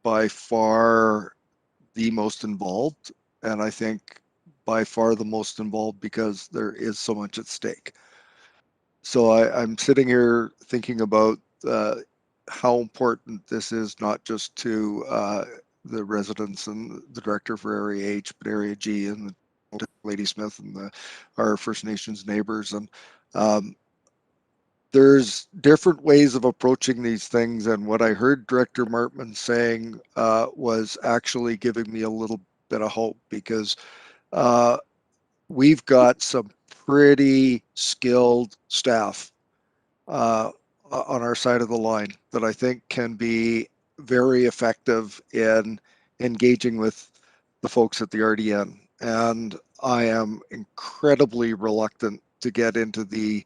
E: by far the most involved, and I think by far the most involved because there is so much at stake. So I'm sitting here thinking about how important this is, not just to the residents and the director for Area H, but Area G and Lady Smith and our First Nations neighbors. And there's different ways of approaching these things. And what I heard Director Martman saying was actually giving me a little bit of hope, because we've got some pretty skilled staff on our side of the line that I think can be very effective in engaging with the folks at the RDN. And I am incredibly reluctant to get into the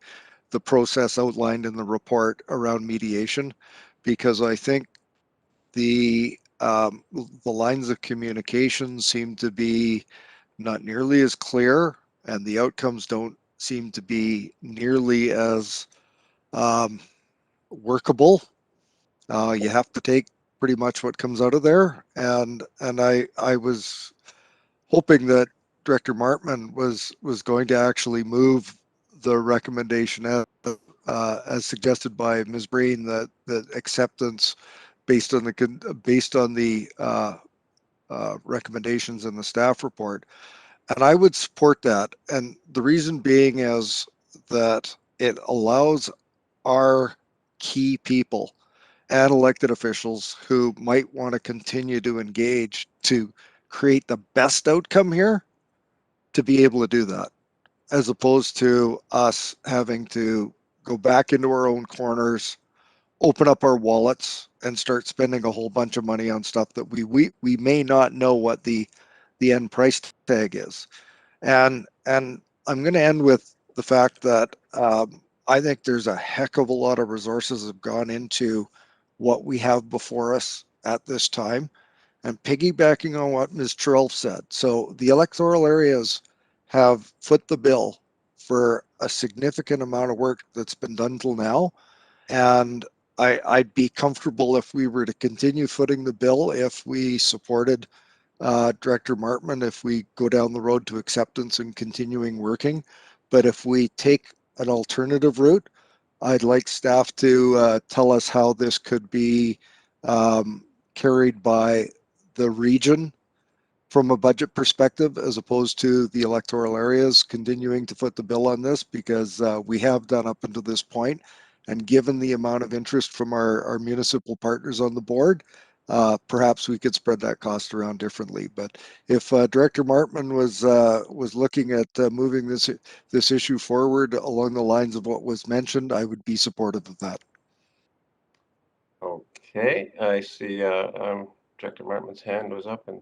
E: process outlined in the report around mediation, because I think the lines of communication seem to be not nearly as clear, and the outcomes don't seem to be nearly as workable. You have to take pretty much what comes out of there, and I was hoping that Director Martman was going to actually move the recommendation as suggested by Ms. Breen, that acceptance based on the recommendations in the staff report. And I would support that. And the reason being is that it allows our key people and elected officials who might want to continue to engage to create the best outcome here to be able to do that, as opposed to us having to go back into our own corners, open up our wallets, and start spending a whole bunch of money on stuff that we may not know what the end price tag is. And I'm going to end with the fact that I think there's a heck of a lot of resources have gone into what we have before us at this time. And piggybacking on what Ms. Terrell said, so the electoral areas have foot the bill for a significant amount of work that's been done till now. And I'd be comfortable if we were to continue footing the bill, if we supported Director Martman, if we go down the road to acceptance and continuing working. But if we take an alternative route, I'd like staff to tell us how this could be carried by the region from a budget perspective, as opposed to the electoral areas continuing to foot the bill on this, because we have done up until this point. And given the amount of interest from our municipal partners on the board, perhaps we could spread that cost around differently. But if Director Martman was looking at moving this issue forward along the lines of what was mentioned, I would be supportive of that.
B: Okay, I see Director Martman's hand was up, and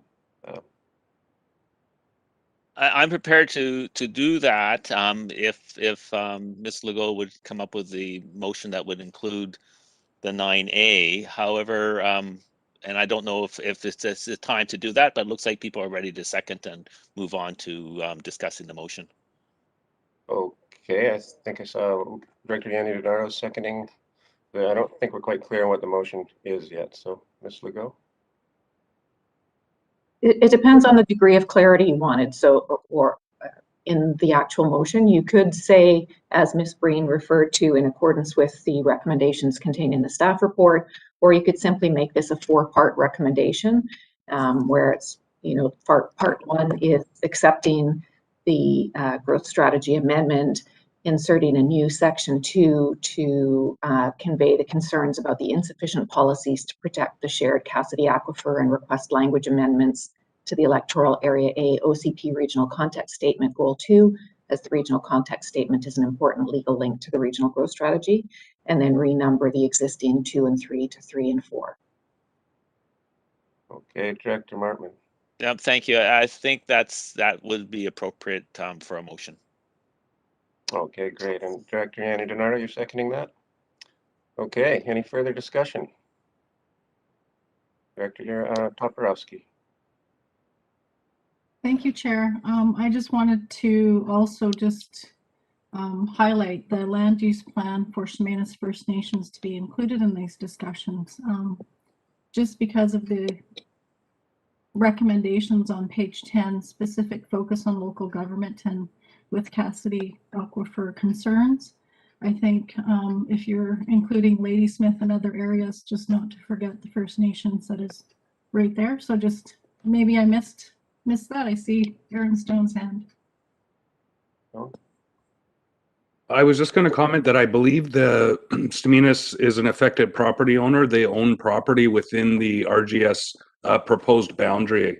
C: I'm prepared to do that if Ms. Legault would come up with the motion that would include the 9A. However, and I don't know if it's the time to do that, but it looks like people are ready to second and move on to discussing the motion.
B: okay, I think I saw Director Yanni Dodaro seconding. I don't think we're quite clear on what the motion is yet. So, Ms. Legault?
A: It depends on the degree of clarity you wanted. So, or in the actual motion, you could say, as Ms. Breen referred to, in accordance with the recommendations contained in the staff report, or you could simply make this a 4-part recommendation, where it's, part 1 is accepting the growth strategy amendment, inserting a new section 2 to convey the concerns about the insufficient policies to protect the shared Cassidy Aquifer, and request language amendments to the Electoral Area A OCP Regional Context Statement Goal 2, as the Regional Context Statement is an important legal link to the Regional Growth Strategy, and then renumber the existing 2 and 3 to 3 and 4.
B: Okay, Director Martman.
C: Thank you. I think that would be appropriate for a motion.
B: Okay, great. And Director Yanni Donato, you're seconding that? Okay, any further discussion? Director Toporowski.
N: Thank you, Chair. I just wanted to also just highlight the land use plan for Chemainus First Nations to be included in these discussions, just because of the recommendations on page 10, specific focus on local government and with Cassidy Aquifer concerns. I think if you're including Ladysmith and other areas, just not to forget the First Nations that is right there. So just maybe I missed that. I see Aaron Stone's hand.
B: Oh.
D: I was just going to comment that I believe the Staminas is an affected property owner. They own property within the RGS proposed boundary.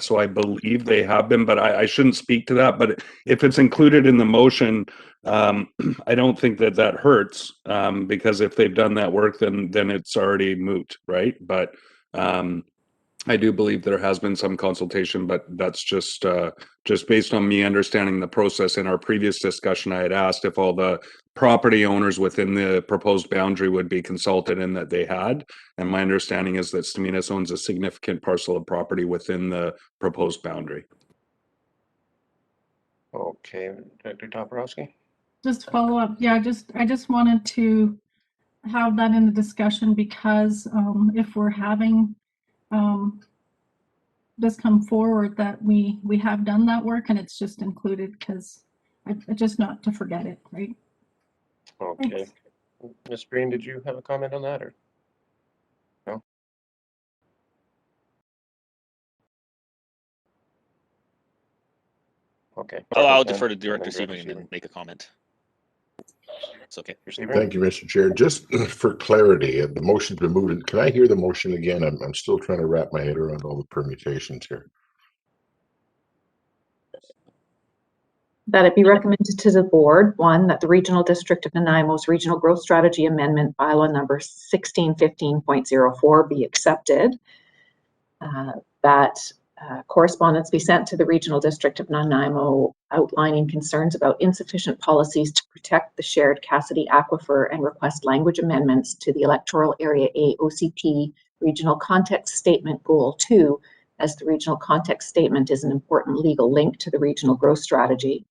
D: So I believe they have been, but I shouldn't speak to that. But if it's included in the motion, I don't think that hurts, because if they've done that work, then it's already moot, right? But I do believe there has been some consultation, but that's just based on me understanding the process. In our previous discussion, I had asked if all the property owners within the proposed boundary would be consulted, and that they had. And my understanding is that Staminas owns a significant parcel of property within the proposed boundary.
B: Okay, Director Toporowski.
N: Just follow up. Yeah, I just wanted to have that in the discussion, because if we're having this come forward, that we have done that work, and it's just included, because just not to forget it, right?
B: Okay. Ms. Breen, did you have a comment on that, or no? Okay.
C: I'll defer to Director Sebring and make a comment. It's okay.
T: Thank you, Mr. Chair. Just for clarity, the motion's been moved. Can I hear the motion again? I'm still trying to wrap my head around all the permutations here.
A: That it be recommended to the board, 1, that the Regional District of Nanaimo's Regional Growth Strategy Amendment Bylaw number 1615.04 be accepted. That correspondence be sent to the Regional District of Nanaimo outlining concerns about insufficient policies to protect the shared Cassidy Aquifer, and request language amendments to the Electoral Area A OCP Regional Context Statement Goal 2, as the Regional Context Statement is an important legal link to the Regional Growth Strategy.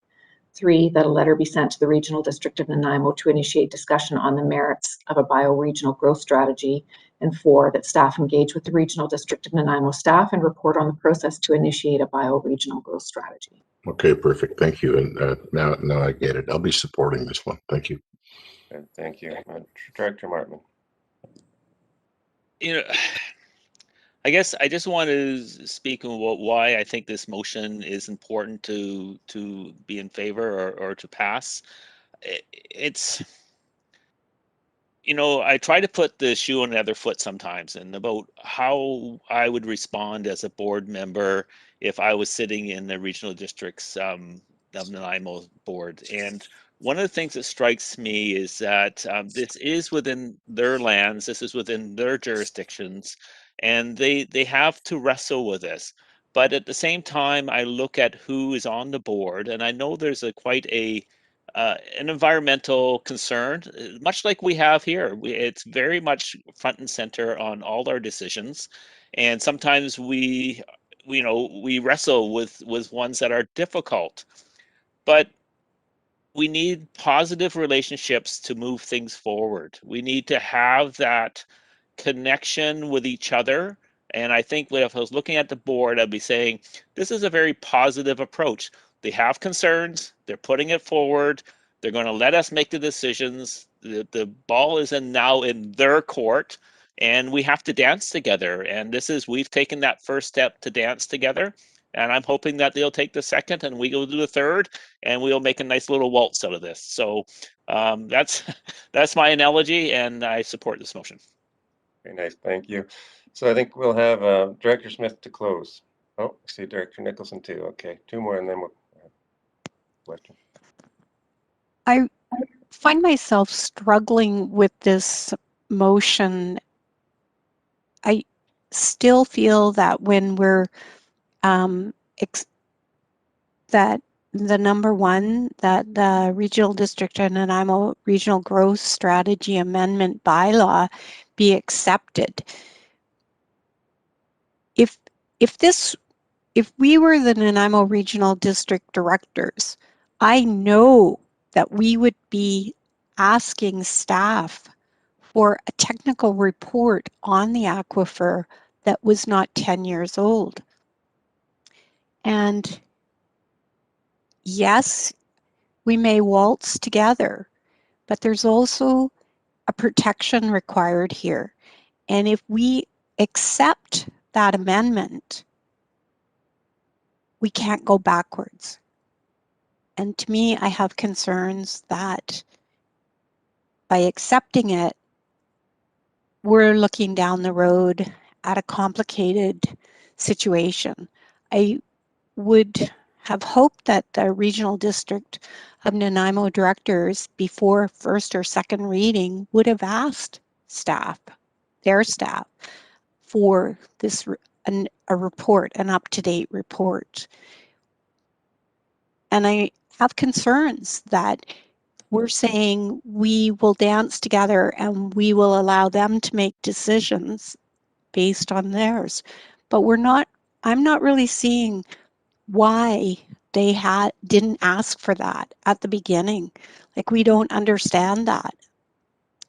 A: 3, that a letter be sent to the Regional District of Nanaimo to initiate discussion on the merits of a bioregional growth strategy. And 4, that staff engage with the Regional District of Nanaimo staff and report on the process to initiate a bioregional growth strategy.
T: Okay, perfect. Thank you. And now I get it. I'll be supporting this one. Thank you.
B: Thank you. Director Martman.
C: I guess I just want to speak about why I think this motion is important to be in favor or to pass. It's, you know, I try to put the shoe on the other foot sometimes, and about how I would respond as a board member if I was sitting in the regional districts of Nanaimo board. And one of the things that strikes me is that this is within their lands, this is within their jurisdictions, and they have to wrestle with this. But at the same time, I look at who is on the board, and I know there's quite an environmental concern, much like we have here. It's very much front and center on all our decisions, and sometimes we wrestle with ones that are difficult, but we need positive relationships to move things forward. We need to have that connection with each other. And I think if I was looking at the board, I'd be saying, this is a very positive approach. They have concerns, they're putting it forward, they're going to let us make the decisions. The ball is now in their court, and we have to dance together. And we've taken that first step to dance together. And I'm hoping that they'll take the second and we go do the third, and we'll make a nice little waltz out of this. So that's my analogy, and I support this motion.
B: Very nice, thank you. So I think we'll have Director Smith to close. Oh, I see Director Nicholson too. Okay, two more and then we'll question.
P: I find myself struggling with this motion. I still feel that when we're that the number one, that the Regional District and Nanaimo Regional Growth Strategy Amendment bylaw be accepted. If we were the Nanaimo Regional District directors, I know that we would be asking staff for a technical report on the aquifer that was not 10 years old. And yes, we may waltz together, but there's also a protection required here. And if we accept that amendment, we can't go backwards. And to me, I have concerns that by accepting it, we're looking down the road at a complicated situation. I would have hoped that the Regional District of Nanaimo directors before first or second reading would have asked their staff, for this a report, an up-to-date report. And I have concerns that we're saying we will dance together and we will allow them to make decisions based on theirs. But I'm not really seeing why they didn't ask for that at the beginning. Like, we don't understand that.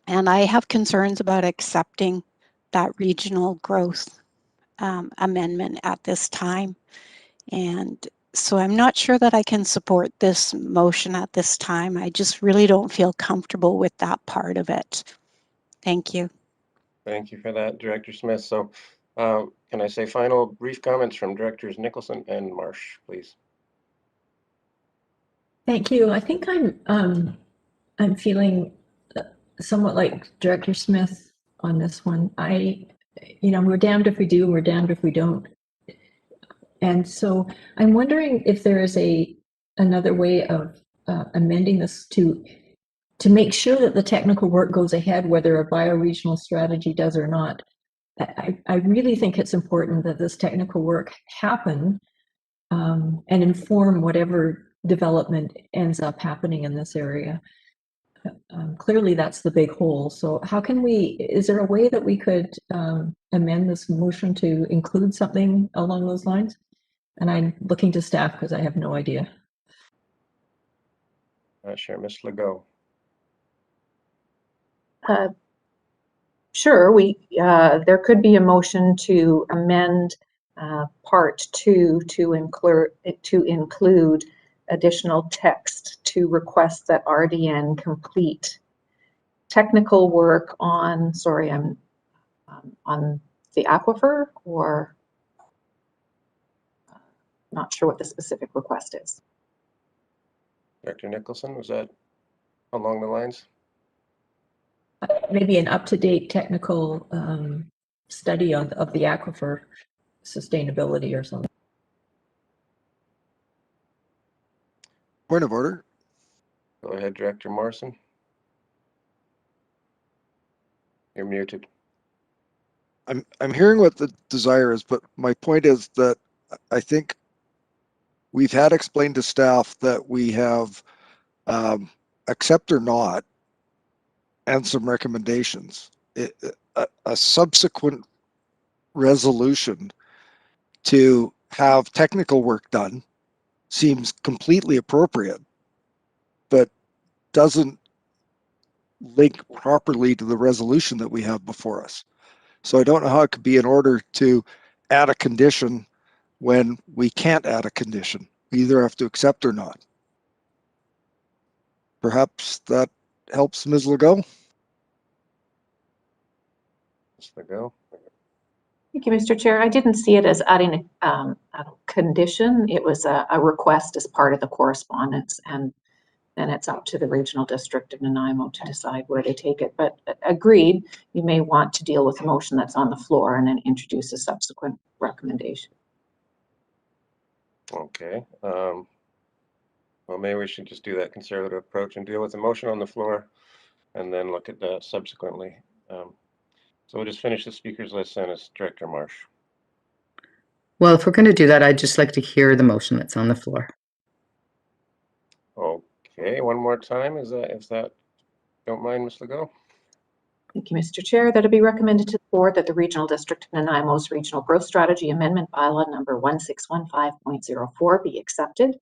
P: And I have concerns about accepting that regional growth amendment at this time. And so I'm not sure that I can support this motion at this time. I just really don't feel comfortable with that part of it. Thank you.
B: Thank you for that, Director Smith. So can I say final brief comments from Directors Nicholson and Marsh, please?
K: Thank you. I think I'm feeling somewhat like Director Smith on this one. We're damned if we do, we're damned if we don't. And so I'm wondering if there is another way of amending this to make sure that the technical work goes ahead, whether a bioregional strategy does or not. I really think it's important that this technical work happen and inform whatever development ends up happening in this area. Clearly, that's the big hole. So is there a way that we could amend this motion to include something along those lines? And I'm looking to staff because I have no idea.
B: Sure, Ms. Legault.
A: Sure, there could be a motion to amend Part 2 to include additional text to request that RDN complete technical work on the aquifer, or not sure what the specific request is.
B: Director Nicholson, was that along the lines?
K: Maybe an up-to-date technical study of the aquifer sustainability or something.
E: Point of order.
B: Go ahead, Director Morrison. You're muted.
E: I'm hearing what the desire is, but my point is that I think we've had explained to staff that we have accept or not and some recommendations. A subsequent resolution to have technical work done seems completely appropriate, but doesn't link properly to the resolution that we have before us. So I don't know how it could be in order to add a condition when we can't add a condition. We either have to accept or not. Perhaps that helps Ms. Legault?
B: Ms. Legault.
A: Thank you, Mr. Chair. I didn't see it as adding a condition. It was a request as part of the correspondence, and then it's up to the regional district of Nanaimo to decide where they take it. But agreed, you may want to deal with the motion that's on the floor and then introduce a subsequent recommendation.
B: Okay. Well, maybe we should just do that conservative approach and deal with the motion on the floor and then look at that subsequently. So we'll just finish the speakers list then as Director Marsh.
G: Well, if we're going to do that, I'd just like to hear the motion that's on the floor.
B: Okay, one more time. Is that, if that don't mind, Ms. Legault?
A: Thank you, Mr. Chair. That it be recommended to the board that the Regional District of Nanaimo's Regional Growth Strategy Amendment Bylaw number 1615.04 be accepted.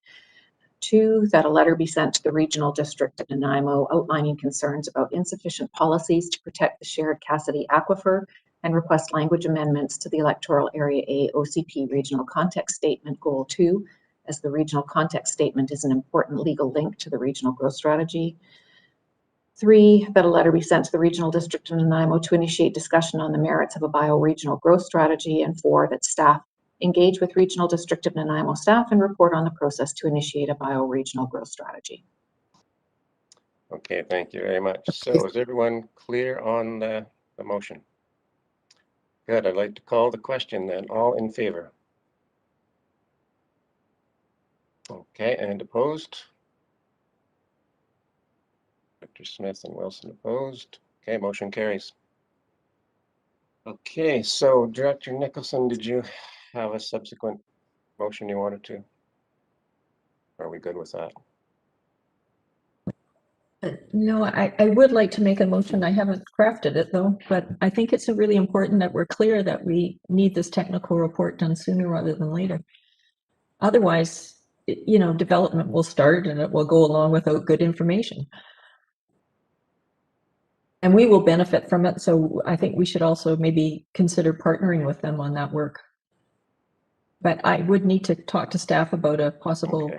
A: 2, that a letter be sent to the Regional District of Nanaimo outlining concerns about insufficient policies to protect the shared Cassidy Aquifer and request language amendments to the Electoral Area A OCP Regional Context Statement Goal 2, as the Regional Context Statement is an important legal link to the Regional Growth Strategy. 3, that a letter be sent to the Regional District of Nanaimo to initiate discussion on the merits of a bioregional growth strategy. And 4, that staff engage with Regional District of Nanaimo staff and report on the process to initiate a bioregional growth strategy.
B: Okay, thank you very much. So is everyone clear on the motion? Good. I'd like to call the question then. All in favor? Okay, and opposed? Dr. Smith and Wilson opposed. Okay, motion carries. Okay, so Director Nicholson, did you have a subsequent motion you wanted to? Are we good with that?
K: No, I would like to make a motion. I haven't crafted it though, but I think it's really important that we're clear that we need this technical report done sooner rather than later. Otherwise, you know, development will start and it will go along without good information. And we will benefit from it. So I think we should also maybe consider partnering with them on that work. But I would need to talk to staff about a possible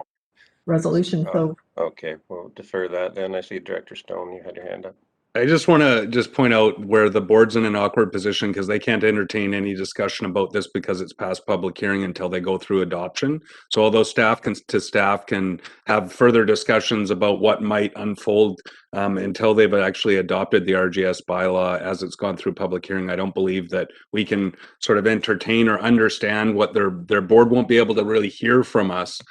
K: resolution. So
B: okay, we'll defer that then. I see Director Stone, you had your hand up.
D: I just want to point out where the board's in an awkward position because they can't entertain any discussion about this because it's past public hearing until they go through adoption. So although staff can have further discussions about what might unfold until they've actually adopted the RGS bylaw as it's gone through public hearing, I don't believe that we can sort of entertain or understand what their board won't be able to really hear from us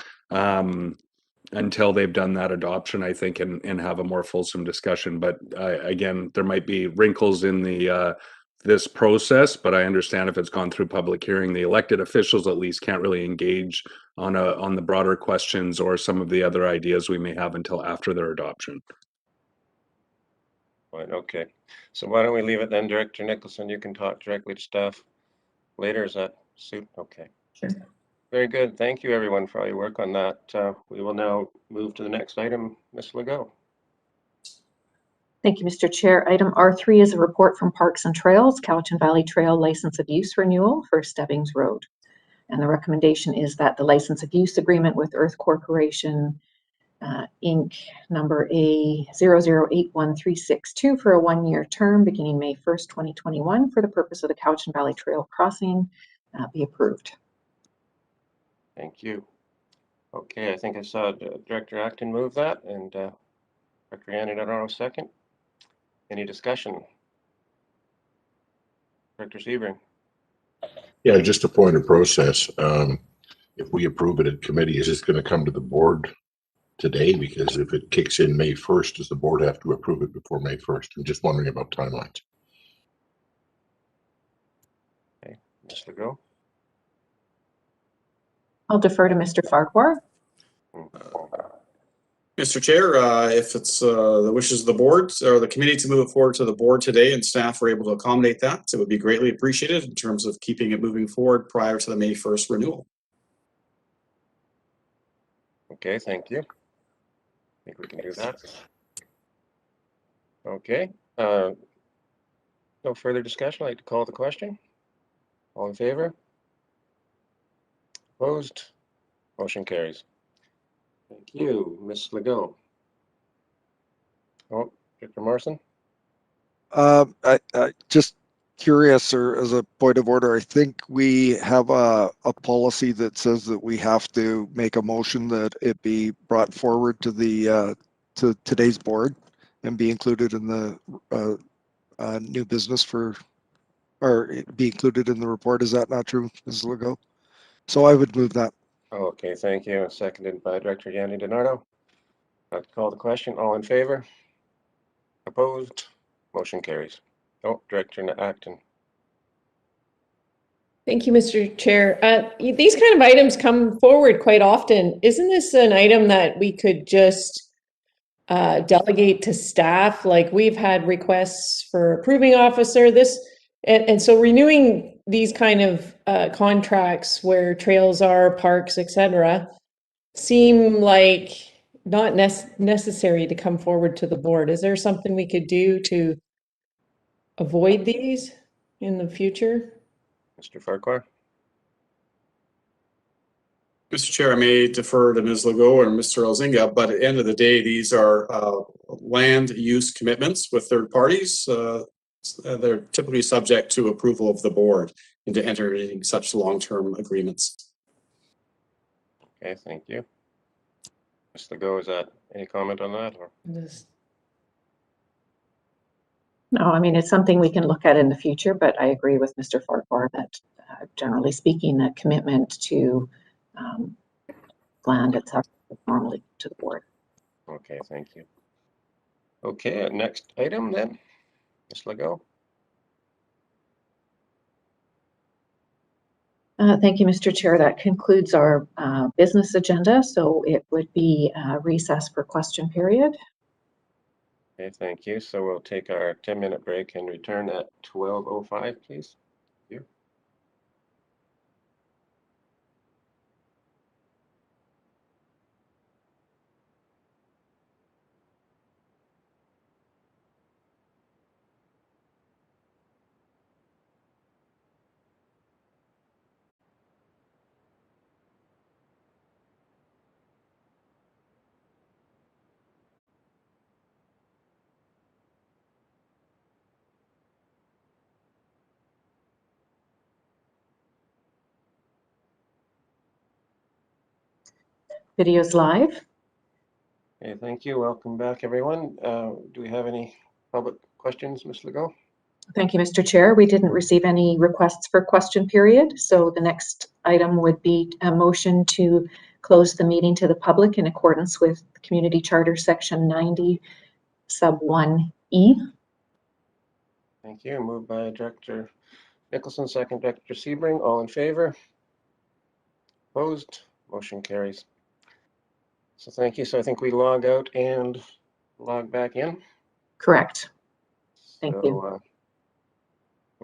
D: until they've done that adoption, I think, and have a more fulsome discussion. But again, there might be wrinkles in the this process, but I understand if it's gone through public hearing, the elected officials at least can't really engage on the broader questions or some of the other ideas we may have until after their adoption.
B: Right, okay. So why don't we leave it then, Director Nicholson? You can talk directly to staff later. Is that suit? Okay.
K: Sure.
B: Very good. Thank you, everyone, for all your work on that. We will now move to the next item. Ms. Legault.
A: Thank you, Mr. Chair. Item R3 is a report from Parks and Trails, Cowichan Valley Trail License of Use Renewal for Stebbings Road. And the recommendation is that the license of use agreement with Earth Corporation Inc. number A0081362 for a 1-year term beginning May 1st, 2021 for the purpose of the Cowichan Valley Trail crossing be approved.
B: Thank you. Okay, I think I saw Director Acton move that and Dr. Yanni second. Any discussion? Director Sebring.
T: Yeah, just a point of process. If we approve it at committee, is this going to come to the board today? Because if it kicks in May 1st, does the board have to approve it before May 1st? I'm just wondering about timelines.
B: Okay, Ms. Legault.
A: I'll defer to Mr. Farquhar.
L: Mr. Chair, if it's the wishes of the board or the committee to move it forward to the board today and staff are able to accommodate that, it would be greatly appreciated in terms of keeping it moving forward prior to the May 1st renewal.
B: Okay, thank you. I think we can do that. Okay. No further discussion. I'd like to call the question. All in favor? Opposed? Motion carries. Thank you, Ms. Legault. Oh, Dr. Morrison?
E: I just curious, or as a point of order, I think we have a policy that says that we have to make a motion that it be brought forward to the to today's board and be included in the new business for, or be included in the report. Is that not true, Ms. Legault? So I would move that.
B: Okay, thank you. Seconded by Director Yanni DiNardo. I'd call the question. All in favor? Opposed? Motion carries. Oh, Director Acton.
V: Thank you, Mr. Chair. These kind of items come forward quite often. Isn't this an item that we could just delegate to staff? Like we've had requests for approving officer, and so renewing these kind of contracts where trails are, parks, etc., seem like not necessary to come forward to the board. Is there something we could do to avoid these in the future?
B: Mr. Farquhar?
L: Mr. Chair, I may defer to Ms. Legault or Mr. Elzinga, but at the end of the day, these are land use commitments with third parties. They're typically subject to approval of the board into entering such long-term agreements.
B: Okay, thank you. Ms. Legault, is that any comment on that? Or?
A: No, I mean, it's something we can look at in the future, but I agree with Mr. Farquhar that generally speaking, the commitment to land itself normally to the board.
B: Okay, thank you. Okay, next item then, Ms. Legault.
A: Thank you, Mr. Chair. That concludes our business agenda, so it would be recess for question period.
B: Okay, thank you. So we'll take our 10-minute break and return at 12:05, please. Thank you.
A: Video's live.
B: Okay, thank you. Welcome back, everyone. Do we have any public questions, Ms. Legault?
A: Thank you, Mr. Chair. We didn't receive any requests for question period, so the next item would be a motion to close the meeting to the public in accordance with Community Charter Section 90, Sub 1E.
B: Thank you. Moved by Director Nicholson, second Director Sebring. All in favor? Opposed? Motion carries. So thank you. So I think we log out and log back in.
A: Correct. Thank you.